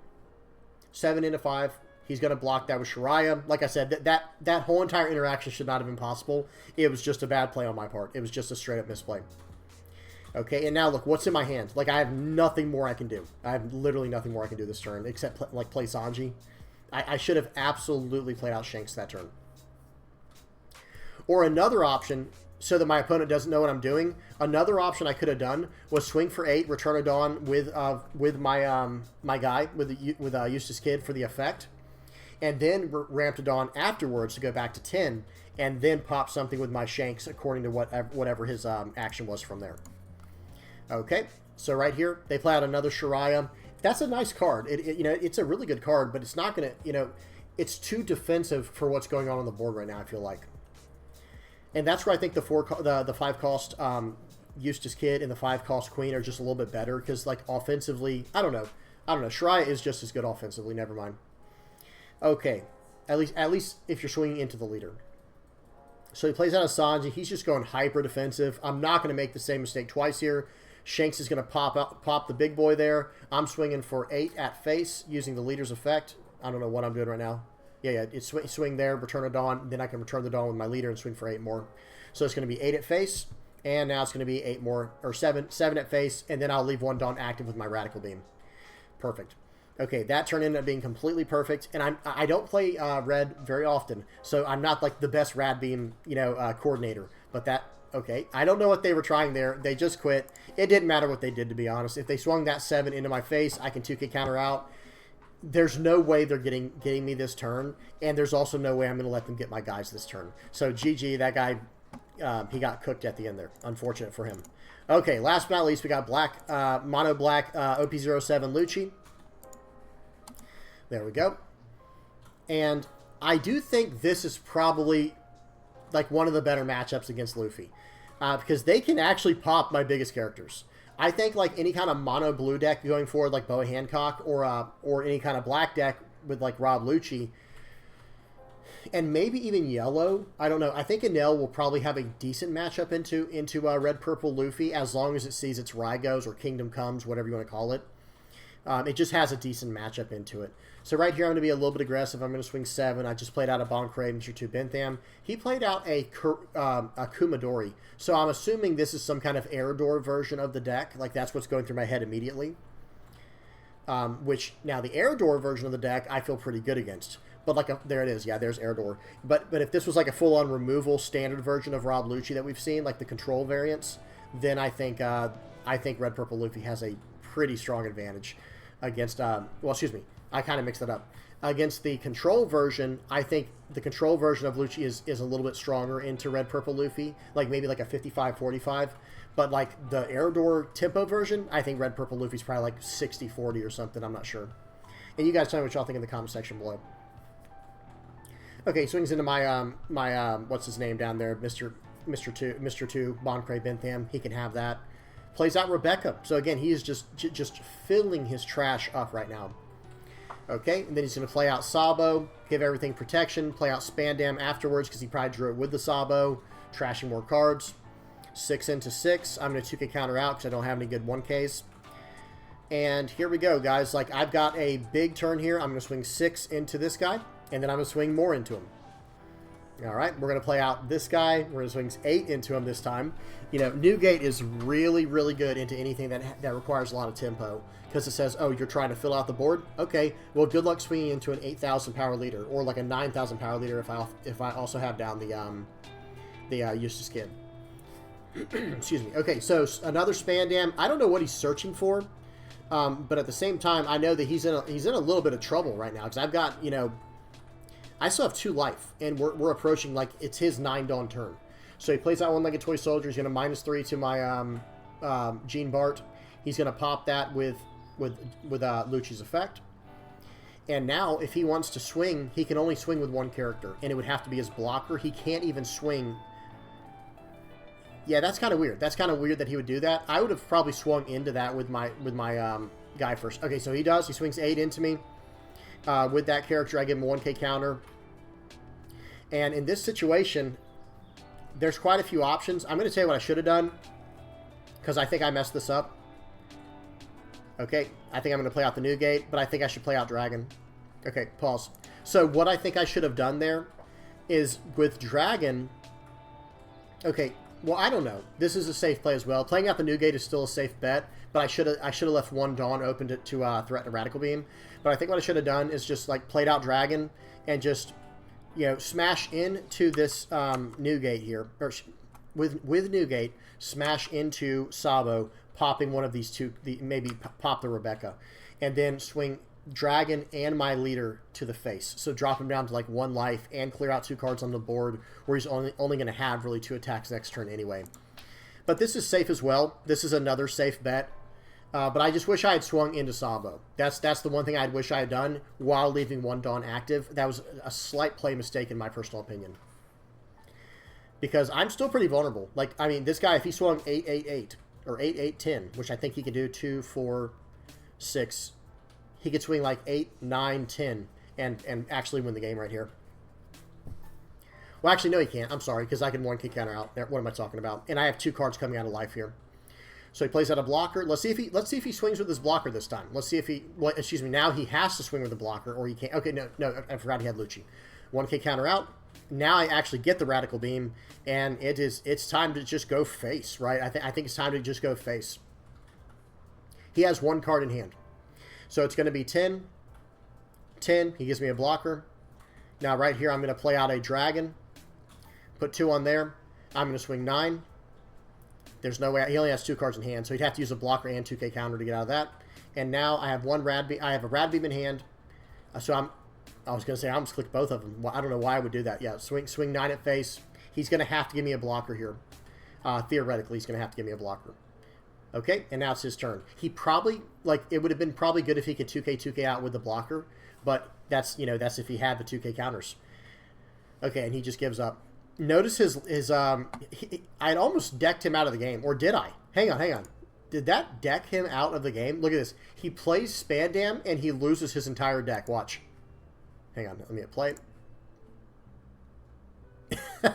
7 into 5. He's going to block that with Shariah. Like I said, that whole entire interaction should not have been possible. It was just a bad play on my part. It was just a straight-up misplay. Okay, and now look, what's in my hand? Like, I have nothing more I can do. I have literally nothing more I can do this turn, except, play Sanji. I should have absolutely played out Shanks that turn. Or another option, so that my opponent doesn't know what I'm doing, another option I could have done was swing for 8, return a Dawn with my my guy, with Eustace Kid for the effect, and then ramp a Dawn afterwards to go back to 10, and then pop something with my Shanks according to whatever his action was from there. Okay, so right here, they play out another Shariah. That's a nice card. You know, it's a really good card, but it's not going to, you know, it's too defensive for what's going on the board right now, I feel like. And that's where I think the 5-cost Eustace Kid and the 5-cost Queen are just a little bit better, because, like, offensively, I don't know. Shariah is just as good offensively, never mind. Okay, at least if you're swinging into the leader. So he plays out a Sanji. He's just going hyper defensive. I'm not going to make the same mistake twice here. Shanks is going to pop the big boy there. I'm swinging for 8 at face using the leader's effect. I don't know what I'm doing right now. Yeah, it's swing there, return a Dawn, then I can return the Dawn with my leader and swing for 8 more. So it's going to be 8 at face, and now it's going to be 8 more, or 7 at face, and then I'll leave 1 Dawn active with my Radical Beam. Perfect. Okay, that turned into being completely perfect, and I don't play red very often, so I'm not like the best Rad Beam, coordinator. But that, okay, I don't know what they were trying there. They just quit. It didn't matter what they did, to be honest. If they swung that 7 into my face, I can 2K counter out. There's no way they're getting me this turn, and there's also no way I'm going to let them get my guys this turn. So GG, that guy, he got cooked at the end there. Unfortunate for him. Okay, last but not least, we got black, mono black OP07 Lucci. There we go. And I do think this is probably like one of the better matchups against Luffy, because they can actually pop my biggest characters. I think like any kind of mono blue deck going forward, like Boa Hancock, or any kind of black deck with like Rob Lucci, and maybe even yellow. I don't know. I think Enel will probably have a decent matchup into red purple Luffy, as long as it sees its Rygos or Kingdom Comes, whatever you want to call it. It just has a decent matchup into it. So right here, I'm going to be a little bit aggressive. I'm going to swing 7. I just played out a Boncrate, Mr. 2 Bentham. He played out a Kumadori. So I'm assuming this is some kind of Eridor version of the deck. Like, that's what's going through my head immediately. Which, now, the Eridor version of the deck, I feel pretty good against. But, like, there it is. Yeah, there's Eridor. But if this was, like, a full-on removal standard version of Rob Lucci that we've seen, like the control variants, then I think Red Purple Luffy has a pretty strong advantage against, well, excuse me, I kind of mixed that up. Against the control version, I think the control version of Lucci is a little bit stronger into Red Purple Luffy, like maybe like a 55-45. But like the Eridor tempo version, I think Red Purple Luffy's probably like 60-40 or something, I'm not sure. And you guys tell me what y'all think in the comment section below. Okay, swings into my what's his name down there, Mr. 2 Boncrate Bentham. He can have that. Plays out Rebecca. So again, he is just filling his trash up right now. Okay, and then he's going to play out Sabo, give everything protection, play out Spandam afterwards because he probably drew it with the Sabo, trashing more cards. 6 into 6. I'm going to 2K counter out because I don't have any good 1Ks. And here we go, guys. Like, I've got a big turn here. I'm going to swing 6 into this guy, and then I'm going to swing more into him. All right, we're going to play out this guy. We're going to swing 8 into him this time. You know, Newgate is really, really good into anything that requires a lot of tempo, because it says, oh, you're trying to fill out the board? Okay, well, good luck swinging into an 8,000 power leader, or like a 9,000 power leader if I also have down the Eustace Kid. Excuse me. Okay, so another Spandam. I don't know what he's searching for, but at the same time, I know that he's in a little bit of trouble right now, because I've got, you know, I still have 2 life, and we're approaching, like, it's his 9 Dawn turn. So he plays out One-Legged Toy Soldier. He's going to -3 to my Gene Bart. He's going to pop that with Lucci's effect. And now, if he wants to swing, he can only swing with 1 character, and it would have to be his blocker. He can't even swing. Yeah, that's kind of weird. That's kind of weird that he would do that. I would have probably swung into that with my guy first. Okay, so he does. He swings 8 into me. With that character, I give him a 1K counter. And in this situation, there's quite a few options. I'm going to tell you what I should have done, because I think I messed this up. Okay, I think I'm going to play out the Newgate, but I think I should play out Dragon. Okay, pause. So what I think I should have done there is with Dragon... Okay, well, I don't know. This is a safe play as well. Playing out the Newgate is still a safe bet, but I should have left 1 Dawn open to threaten a Radical Beam. But I think what I should have done is just like played out Dragon and just, you know, smash into this Newgate here, or with Newgate, smash into Sabo, popping one of these 2, maybe pop the Rebecca, and then swing Dragon and my leader to the face. So drop him down to like 1 life and clear out 2 cards on the board, where he's only going to have really 2 attacks next turn anyway. But this is safe as well. This is another safe bet. But I just wish I had swung into Sabo. That's the one thing I wish I had done while leaving 1 Dawn active. That was a slight play mistake in my personal opinion. Because I'm still pretty vulnerable. Like, I mean, this guy, if he swung 8-8-8 or 8-8-10, which I think he could do 2, 4, 6, he could swing like 8, 9, 10 and actually win the game right here. Well, actually, no, he can't. I'm sorry, because I can 1K counter out. What am I talking about? And I have 2 cards coming out of life here. So he plays out a blocker. Let's see if he swings with his blocker this time. Let's see if he, well, excuse me, now he has to swing with the blocker, or he can't. Okay, no, I forgot he had Lucci. 1K counter out. Now I actually get the Radical Beam, and it's time to just go face, right? I think it's time to just go face. He has 1 card in hand. So it's going to be 10. 10, he gives me a blocker. Now right here, I'm going to play out a dragon. Put 2 on there. I'm going to swing 9. There's no way. He only has 2 cards in hand, so he'd have to use a blocker and 2K counter to get out of that. And now I have I have a Rad Beam in hand. So I was going to say I almost clicked both of them. Well, I don't know why I would do that. Yeah, swing 9 at face. He's going to have to give me a blocker here. Theoretically, he's going to have to give me a blocker. Okay, and now it's his turn. He probably, like, it would have been probably good if he could 2K out with the blocker, but that's, that's if he had the 2K counters. Okay, and he just gives up. Notice I'd almost decked him out of the game, or did I? Hang on. Did that deck him out of the game? Look at this. He plays Spandam, and he loses his entire deck. Watch. Hang on, let me play it.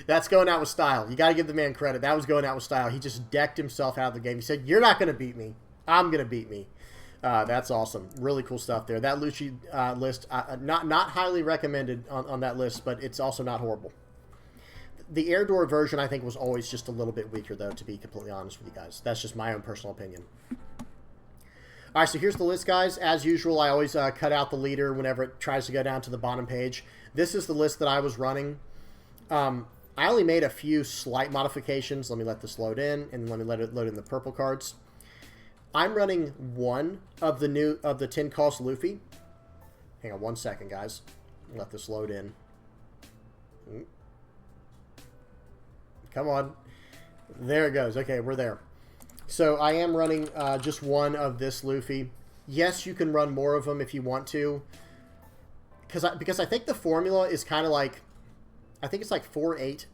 That's going out with style. You got to give the man credit. That was going out with style. He just decked himself out of the game. He said, "You're not going to beat me. I'm going to beat me." That's awesome. Really cool stuff there. That Lucci list, not highly recommended on that list, but it's also not horrible. The Air Door version, I think, was always just a little bit weaker, though, to be completely honest with you guys. That's just my own personal opinion. All right, so here's the list, guys. As usual, I always cut out the leader whenever it tries to go down to the bottom page. This is the list that I was running. I only made a few slight modifications. Let me let this load in, and let me let it load in the purple cards. I'm running 1 of the 10 cost Luffy. Hang on 1 second, guys. Let this load in. Come on. There it goes. Okay, we're there. So I am running just 1 of this Luffy. Yes, you can run more of them if you want to. Because I think the formula is kind of like, I think it's like 4, 8,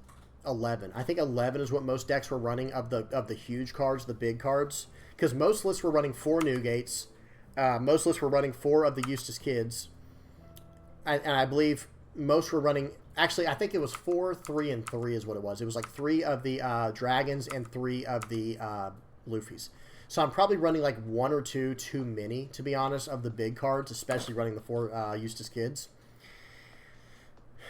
11. I think 11 is what most decks were running of the huge cards, the big cards. Because most lists were running 4 Newgates. Most lists were running 4 of the Eustace Kids. And I believe most were running... Actually, I think it was 4, 3, and 3 is what it was. It was like 3 of the Dragons and 3 of the Luffys. So I'm probably running like 1 or 2 too many, to be honest, of the big cards, especially running the 4 Eustace Kids.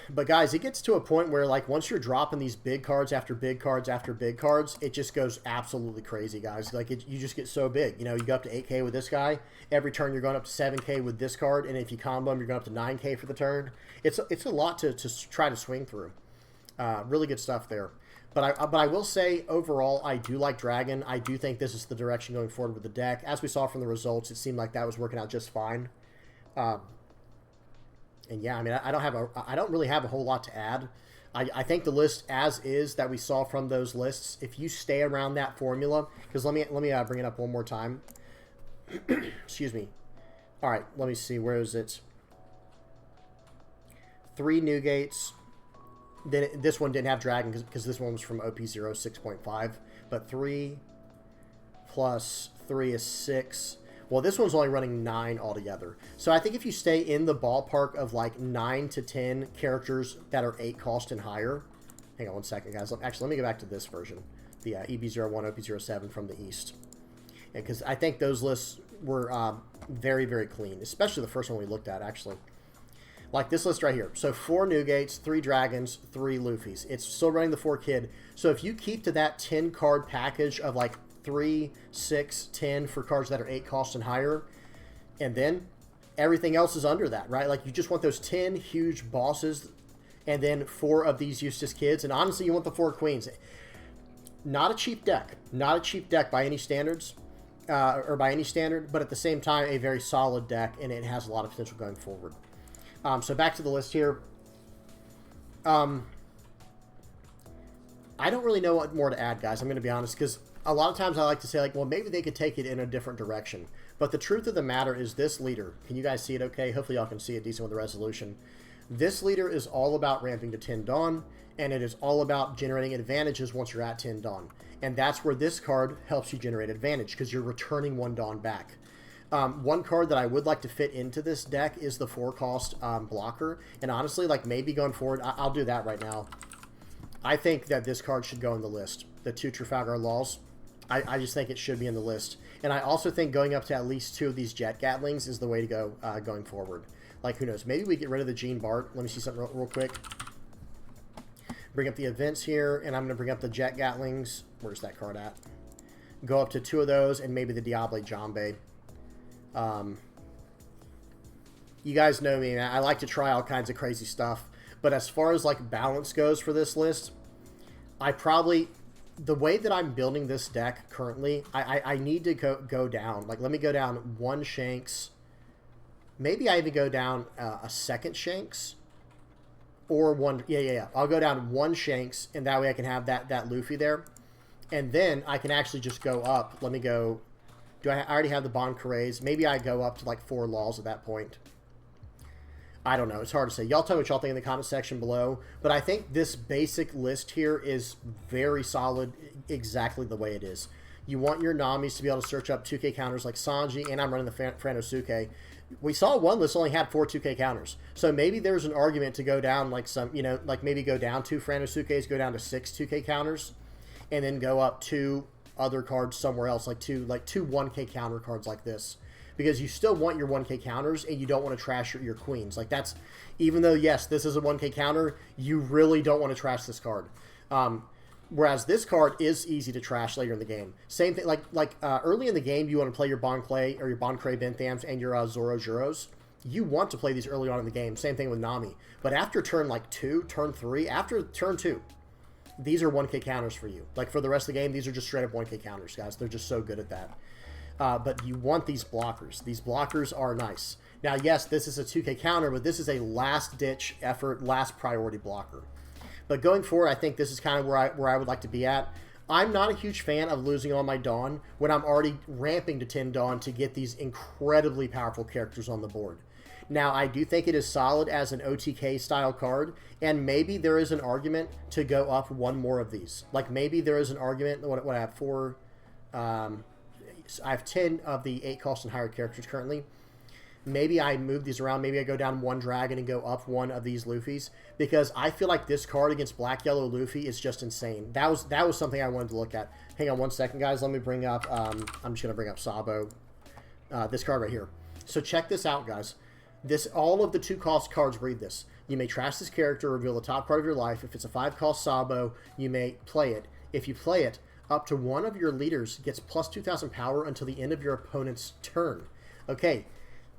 But guys, it gets to a point where, like, once you're dropping these big cards after big cards after big cards, it just goes absolutely crazy, guys. Like, you just get so big. You know, you go up to 8K with this guy. Every turn, you're going up to 7K with this card. And if you combo them, you're going up to 9K for the turn. It's a lot to try to swing through. Really good stuff there. But I will say, overall, I do like Dragon. I do think this is the direction going forward with the deck. As we saw from the results, it seemed like that was working out just fine. And yeah, I mean, I don't really have a whole lot to add. I think the list as is that we saw from those lists, if you stay around that formula, because let me bring it up one more time. Excuse me. All right, let me see. Where is it? 3 Newgates. Then this one didn't have Dragon because this one was from OP0 6.5. But 3 plus 3 is 6. Well, this one's only running 9 altogether. So I think if you stay in the ballpark of like 9 to 10 characters that are 8 cost and higher. Hang on 1 second, guys. Actually, let me go back to this version. The EB01, OP07 from the East. Because I think those lists were very, very clean. Especially the first one we looked at, actually. Like this list right here. So 4 Newgates, 3 Dragons, 3 Luffys. It's still running the 4 Kid. So if you keep to that 10 card package of like 3, 6, 10 for cards that are 8 cost and higher, and then everything else is under that, right? Like you just want those 10 huge bosses and then 4 of these Eustace Kids, and honestly you want the 4 Queens. Not a cheap deck. Not a cheap deck by any standards, or by any standard, but at the same time a very solid deck, and it has a lot of potential going forward. So back to the list here. I don't really know what more to add, guys. I'm going to be honest, because a lot of times I like to say, like, well, maybe they could take it in a different direction. But the truth of the matter is this leader. Can you guys see it okay? Hopefully y'all can see it decent with the resolution. This leader is all about ramping to 10 Dawn, and it is all about generating advantages once you're at 10 Dawn. And that's where this card helps you generate advantage, because you're returning 1 Dawn back. One card that I would like to fit into this deck is the 4 cost blocker. And honestly, like maybe going forward, I'll do that right now. I think that this card should go in the list. The 2 Trafalgar Laws. I just think it should be in the list. And I also think going up to at least 2 of these Jet Gatlings is the way to go going forward. Like, who knows? Maybe we get rid of the Gene Bart. Let me see something real quick. Bring up the events here, and I'm going to bring up the Jet Gatlings. Where's that card at? Go up to 2 of those, and maybe the Diable Jambe. You guys know me, man. I like to try all kinds of crazy stuff. But as far as, like, balance goes for this list, I probably... The way that I'm building this deck currently, I need to go down. Like, let me go down 1 Shanks. Maybe I even go down a 2nd Shanks. Or 1... Yeah. I'll go down 1 Shanks, and that way I can have that Luffy there. And then I can actually just go up. Let me go... I already have the Bon Carrés? Maybe I go up to, like, 4 Laws at that point. I don't know. It's hard to say. Y'all tell me what y'all think in the comment section below. But I think this basic list here is very solid, exactly the way it is. You want your Namis to be able to search up 2K counters like Sanji, and I'm running the Franosuke. We saw one list only had 4 2K counters. So maybe there's an argument to go down like some, you know, like maybe go down 2 Franosukes, go down to 6 2K counters, and then go up 2 other cards somewhere else, like two 1K counter cards like this. Because you still want your 1K counters, and you don't want to trash your queens. Like, that's... Even though, yes, this is a 1K counter, you really don't want to trash this card. Whereas this card is easy to trash later in the game. Same thing, like early in the game, you want to play your Bon Clay, or your Bon Cray Benthams, and your Zoro Juros. You want to play these early on in the game. Same thing with Nami. But after turn, 2, turn 3, after turn 2, these are 1K counters for you. Like, for the rest of the game, these are just straight up 1K counters, guys. They're just so good at that. But you want these blockers. These blockers are nice. Now, yes, this is a 2K counter, but this is a last-ditch effort, last priority blocker. But going forward, I think this is kind of where I would like to be at. I'm not a huge fan of losing all my Dawn when I'm already ramping to 10 Dawn to get these incredibly powerful characters on the board. Now, I do think it is solid as an OTK-style card, and maybe there is an argument to go up 1 more of these. Like, maybe there is an argument, what I have 4... I have 10 of the 8 cost and higher characters currently. Maybe I move these around. Maybe I go down 1 dragon and go up 1 of these Luffys, because I feel like this card against Black Yellow Luffy is just insane. That was something I wanted to look at. Hang on 1 second, guys. Let me bring up. I'm just gonna bring up Sabo. This card right here. So check this out, guys. All of the 2 cost cards read this. You may trash this character, reveal the top card of your life. If it's a 5 cost Sabo, you may play it. If you play it, up to 1 of your leaders gets plus 2,000 power until the end of your opponent's turn. Okay,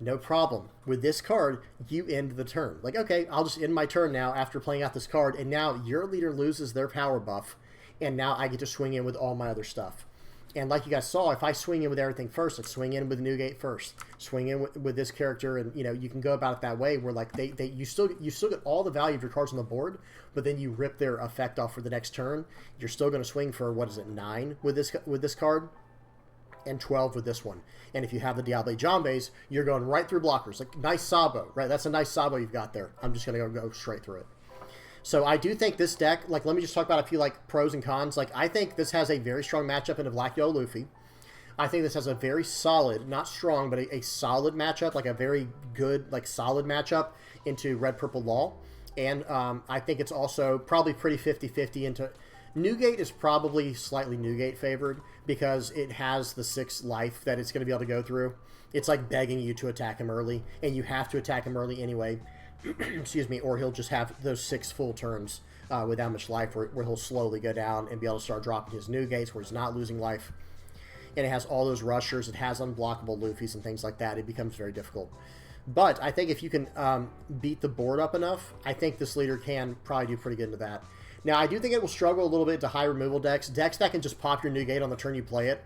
no problem. With this card, you end the turn. Like, okay, I'll just end my turn now after playing out this card, and now your leader loses their power buff, and now I get to swing in with all my other stuff. And like you guys saw, if I swing in with everything first, like swing in with Newgate first, swing in with this character, and you know, you can go about it that way, where like you still get all the value of your cards on the board, but then you rip their effect off for the next turn. You're still going to swing for, what is it, 9 with this card, and 12 with this one. And if you have the Diable Jambes, you're going right through blockers. Like, nice Sabo, right? That's a nice Sabo you've got there. I'm just going to go straight through it. So I do think this deck, like, let me just talk about a few, like, pros and cons. Like, I think this has a very strong matchup into Black Yellow Luffy. I think this has a very solid, not strong, but a solid matchup, like a very good, like, solid matchup into Red Purple Law. And I think it's also probably pretty 50-50 into... Newgate is probably slightly Newgate favored because it has the 6 life that it's going to be able to go through. It's like begging you to attack him early, and you have to attack him early anyway. Excuse me, or he'll just have those 6 full turns with that much life where he'll slowly go down and be able to start dropping his Newgates where he's not losing life. And it has all those rushers, it has unblockable Luffys and things like that. It becomes very difficult. But I think if you can beat the board up enough, I think this leader can probably do pretty good into that. Now, I do think it will struggle a little bit to high removal decks. Decks that can just pop your Newgate on the turn you play it.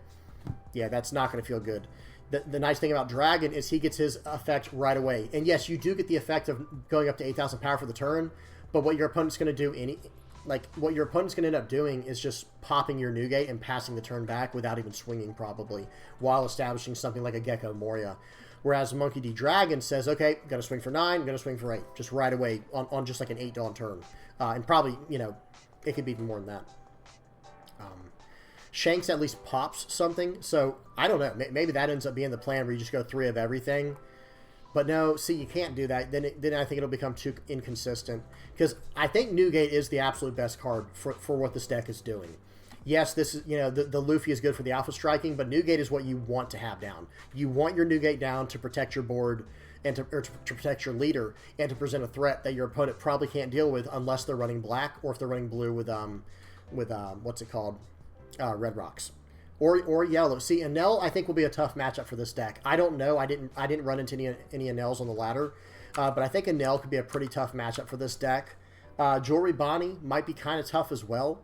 Yeah, that's not going to feel good. The nice thing about Dragon is he gets his effect right away. And yes, you do get the effect of going up to 8,000 power for the turn, but what your opponent's going to do, what your opponent's going to end up doing is just popping your Newgate and passing the turn back without even swinging, probably, while establishing something like a Gecko Moria. Whereas Monkey D. Dragon says, okay, going to swing for 9, going to swing for 8, just right away on just like an 8 Dawn turn. And probably, you know, it could be even more than that. Shanks at least pops something, so I don't know. Maybe that ends up being the plan where you just go 3 of everything. But no, see, you can't do that. Then I think it'll become too inconsistent. Because I think Newgate is the absolute best card for what this deck is doing. yes, this is, you know, the Luffy is good for the alpha striking, but Newgate is what you want to have down. You want your Newgate down to protect your board and to protect your leader and to present a threat that your opponent probably can't deal with unless they're running black or if they're running blue with what's it called, red rocks. Or yellow. See, Enel I think will be a tough matchup for this deck. I don't know. I didn't run into any Enels on the ladder, but I think Enel could be a pretty tough matchup for this deck. Jewelry Bonnie might be kind of tough as well.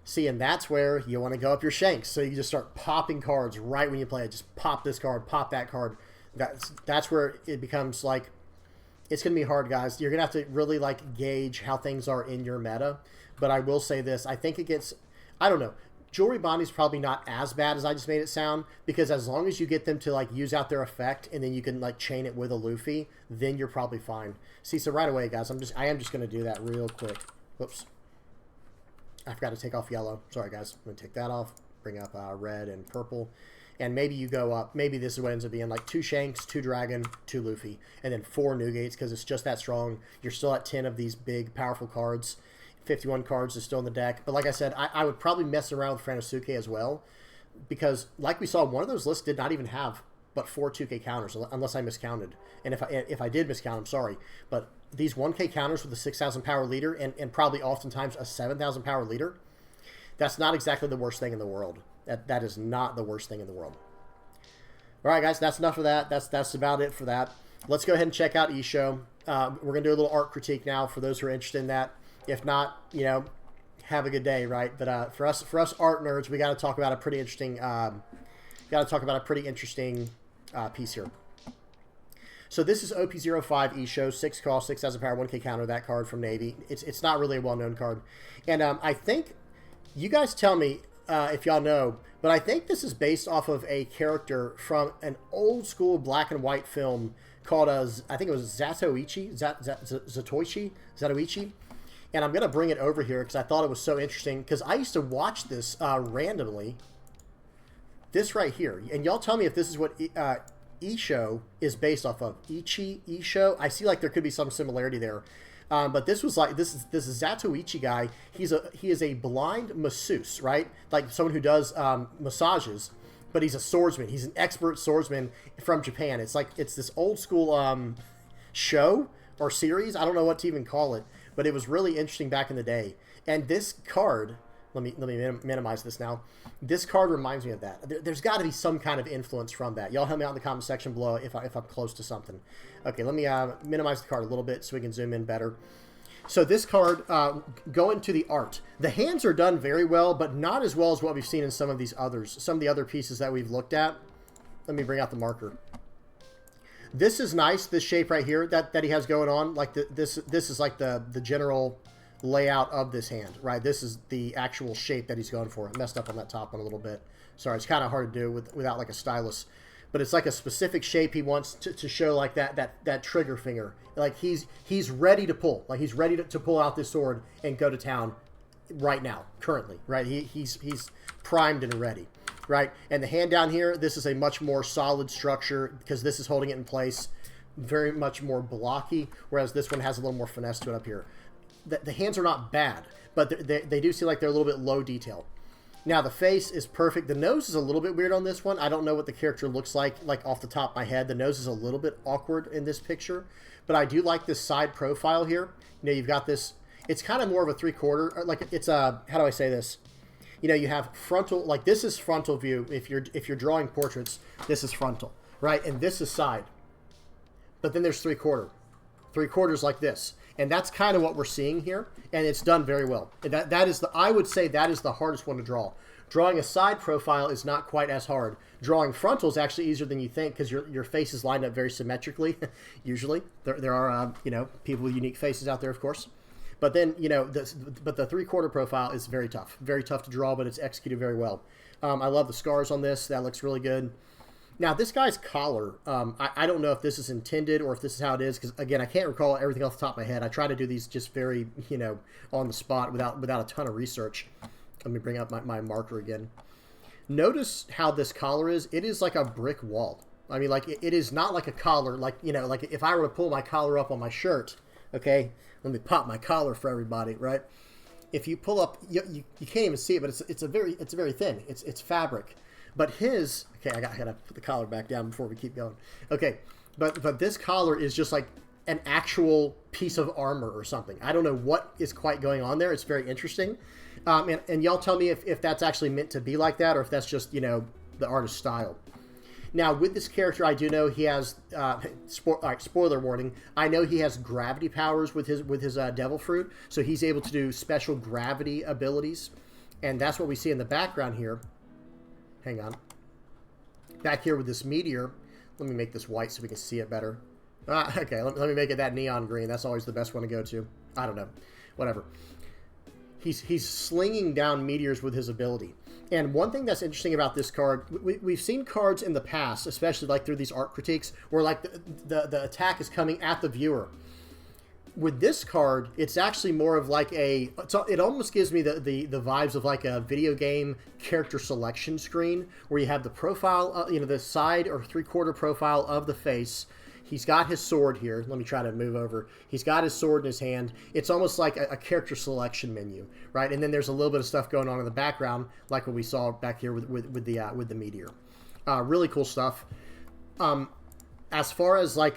See, and that's where you want to go up your shanks. So you just start popping cards right when you play it. Just pop this card, pop that card. That's where it becomes like, it's going to be hard, guys. You're going to have to really like gauge how things are in your meta. But I will say this. I think it gets, I don't know. Jewelry Bonnie's probably not as bad as I just made it sound, because as long as you get them to like use out their effect and then you can like chain it with a Luffy, then you're probably fine. See, so right away, guys, I am just going to do that real quick. Whoops. I forgot to take off yellow. Sorry, guys. I'm going to take that off. Bring up red and purple. And maybe you go up. Maybe this is what ends up being like 2 Shanks, 2 Dragon, 2 Luffy. And then 4 Newgates because it's just that strong. You're still at 10 of these big, powerful cards. 51 cards is still in the deck. But like I said, I would probably mess around with Franosuke as well. Because like we saw, one of those lists did not even have but 4 2K counters, unless I miscounted. And if I did miscount, I'm sorry. But these 1K counters with a 6,000 power leader and probably oftentimes a 7,000 power leader, that's not exactly the worst thing in the world. That is not the worst thing in the world. All right, guys, that's enough of that. That's about it for that. Let's go ahead and check out Issho. We're going to do a little art critique now for those who are interested in that. If not, you know, have a good day, right? But for us art nerds, we got to talk about a pretty interesting piece here. So this is OP05 Issho, 6 cost, 6,000 power, 1K counter, that card from Navy. It's not really a well-known card. And I think, you guys tell me if y'all know, but I think this is based off of a character from an old school black and white film called, I think it was Zatoichi. And I'm going to bring it over here because I thought it was so interesting, because I used to watch this randomly. This right here. And y'all tell me if this is what Issho is based off of. Issho. I see like there could be some similarity there. But this was like, this is Zatoichi guy. He is a blind masseuse, right? Like someone who does massages, but he's a swordsman. He's an expert swordsman from Japan. It's like, it's this old school show or series. I don't know what to even call it, but it was really interesting back in the day. And this card, let me minimize this now. This card reminds me of that. There's got to be some kind of influence from that. Y'all help me out in the comment section below if I'm close to something. Okay, let me minimize the card a little bit so we can zoom in better. So this card, going to the art. The hands are done very well, but not as well as what we've seen in some of these others. Some of the other pieces that we've looked at. Let me bring out the marker. This is nice, this shape right here that he has going on. Like this is like the general layout of this hand, right? This is the actual shape that he's going for. I messed up on that top one a little bit. Sorry, it's kind of hard to do without like a stylus. But it's like a specific shape he wants to show, like that trigger finger. Like he's ready to pull. Like he's ready to pull out this sword and go to town right now, currently, right? He's primed and ready, right? And the hand down here, this is a much more solid structure because this is holding it in place, very much more blocky, whereas this one has a little more finesse to it up here. The hands are not bad, but they do seem like they're a little bit low detail. Now, the face is perfect. The nose is a little bit weird on this one. I don't know what the character looks like off the top of my head. The nose is a little bit awkward in this picture, but I do like this side profile here. You know, you've got this, it's kind of more of a 3/4, like it's a, how do I say this? You know, you have frontal, like this is frontal view. If you're drawing portraits, this is frontal, right? And this is side. But then there's 3/4. 3/4 like this. And that's kind of what we're seeing here, and it's done very well. That is I would say that is the hardest one to draw. Drawing a side profile is not quite as hard. Drawing frontal is actually easier than you think because your face is lined up very symmetrically. Usually, there are you know, people with unique faces out there, of course. But then, you know, the 3/4 profile is very tough to draw, but it's executed very well. I love the scars on this. That looks really good. Now, this guy's collar, I don't know if this is intended or if this is how it is, because, again, I can't recall everything off the top of my head. I try to do these just very, you know, on the spot without a ton of research. Let me bring up my marker again. Notice how this collar is. It is like a brick wall. I mean, like, it is not like a collar, like, you know, like if I were to pull my collar up on my shirt, okay, let me pop my collar for everybody, right? if you pull up, you can't even see it, but it's very thin. It's fabric. But his, okay, I gotta put the collar back down before we keep going. Okay, but this collar is just like an actual piece of armor or something. I don't know what is quite going on there. It's very interesting. And y'all tell me if that's actually meant to be like that, or if that's just, you know, the artist's style. Now, with this character, I do know he has, spoiler warning, I know he has gravity powers with his Devil Fruit, so he's able to do special gravity abilities, and that's what we see in the background here. Hang on. Back here with this meteor, let me make this white so we can see it better. Okay, let me make it that neon green. That's always the best one to go to. I don't know. Whatever. He's slinging down meteors with his ability. And one thing that's interesting about this card, we've seen cards in the past, especially like through these art critiques, where like the attack is coming at the viewer. With this card, it's actually more of like it almost gives me the vibes of like a video game character selection screen, where you have the profile, you know, the side or 3/4 profile of the face. He's got his sword here. Let me try to move over. He's got his sword in his hand. It's almost like a character selection menu, right? And then there's a little bit of stuff going on in the background, like what we saw back here with the meteor. Really cool stuff. As far as like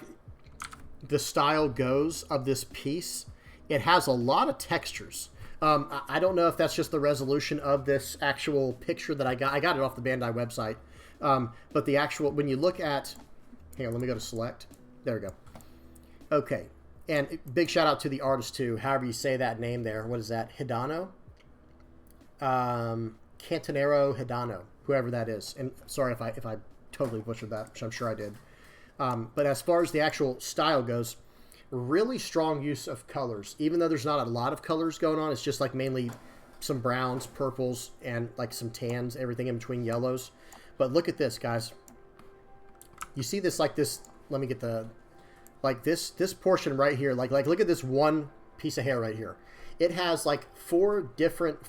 the style goes of this piece, it has a lot of textures. I don't know if that's just the resolution of this actual picture that I got. I got it off the Bandai website. But the actual, when you look at, hang on, let me go to select. There we go. Okay. And big shout out to the artist too, however you say that name there. What is that? Hidano? Cantonero Hidano, whoever that is. And sorry if I totally butchered that, which I'm sure I did. But as far as the actual style goes, really strong use of colors. Even though there's not a lot of colors going on, it's just like mainly some browns, purples, and like some tans, everything in between yellows. But look at this, guys. You see this, like this, let me get the, like this portion right here, like look at this one piece of hair right here. It has like 5 different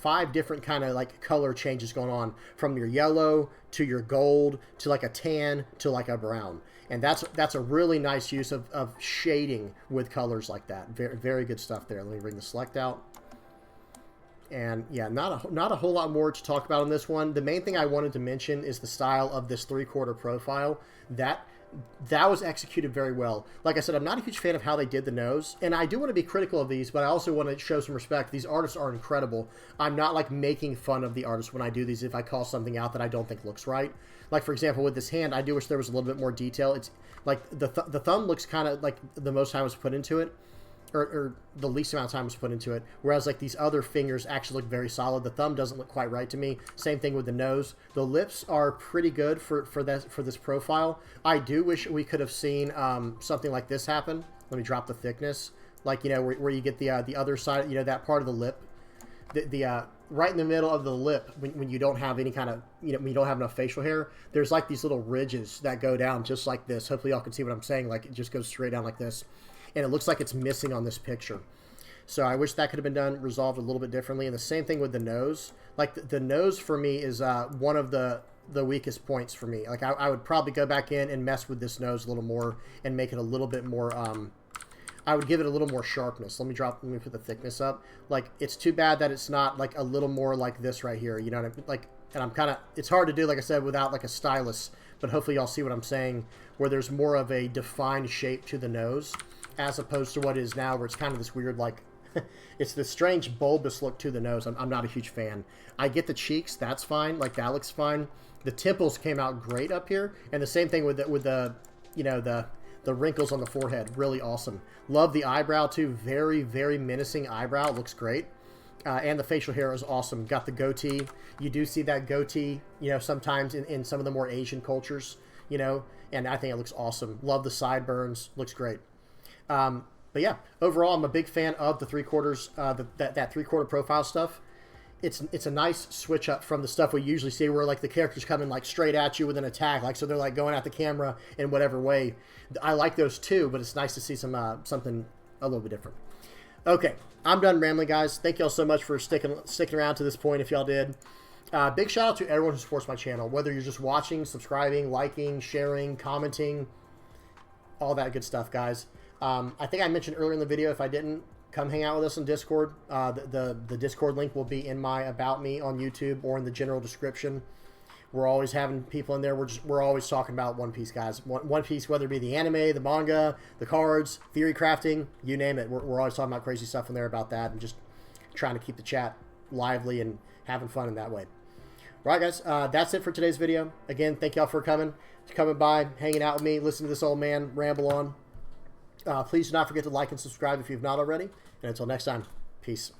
kind of like color changes going on, from your yellow to your gold to like a tan to like a brown. And that's a really nice use of shading with colors like that. Very, very good stuff there. Let me bring the select out. And yeah, not a whole lot more to talk about on this one. The main thing I wanted to mention is the style of this 3/4 profile. That was executed very well. Like I said, I'm not a huge fan of how they did the nose, and I do want to be critical of these, but I also want to show some respect. These artists are incredible. I'm not like making fun of the artists when I do these if I call something out that I don't think looks right. Like for example, with this hand, I do wish there was a little bit more detail. It's like the thumb looks kind of like the most time was put into it. Or the least amount of time was put into it, whereas like these other fingers actually look very solid. The thumb doesn't look quite right to me. Same thing with the nose. The lips are pretty good for this profile. I do wish we could have seen something like this happen. Let me drop the thickness, like, you know, where you get the other side, you know, that part of the lip, the right in the middle of the lip, when you don't have any kind of, you know, when you don't have enough facial hair, there's like these little ridges that go down just like this. Hopefully y'all can see what I'm saying. Like it just goes straight down like this. And it looks like it's missing on this picture. So I wish that could have been done, resolved a little bit differently. And the same thing with the nose. Like the nose for me is one of the weakest points for me. Like I would probably go back in and mess with this nose a little more and make it a little bit more, I would give it a little more sharpness. Let me put the thickness up. Like it's too bad that it's not like a little more like this right here. You know what I mean? Like, and I'm kind of, it's hard to do, like I said, without like a stylus, but hopefully y'all see what I'm saying, where there's more of a defined shape to the nose, as opposed to what it is now, where it's kind of this weird, like, it's this strange bulbous look to the nose. I'm not a huge fan. I get the cheeks, that's fine, like that looks fine. The temples came out great up here, and the same thing with the you know, the wrinkles on the forehead, really awesome. Love the eyebrow too, very, very menacing eyebrow, looks great. And the facial hair is awesome. Got the goatee. You do see that goatee, you know, sometimes in some of the more Asian cultures, you know, and I think it looks awesome. Love the sideburns, looks great. But yeah, overall, I'm a big fan of the 3/4, that 3/4 profile stuff. It's a nice switch up from the stuff we usually see, where like the characters coming like straight at you with an attack, like so they're like going at the camera in whatever way. I like those too, but it's nice to see some something a little bit different. Okay, I'm done rambling, guys. Thank y'all so much for sticking around to this point. If y'all did, big shout out to everyone who supports my channel, whether you're just watching, subscribing, liking, sharing, commenting, all that good stuff, guys. I think I mentioned earlier in the video, if I didn't, come hang out with us on Discord. The Discord link will be in my About Me on YouTube or in the general description. We're always having people in there. We're always talking about One Piece, guys. One Piece, whether it be the anime, the manga, the cards, theory crafting, you name it. We're always talking about crazy stuff in there about that, and just trying to keep the chat lively and having fun in that way. All right, guys, that's it for today's video. Again, thank y'all for coming by, hanging out with me, listening to this old man ramble on. Please do not forget to like and subscribe if you've not already. And until next time, peace.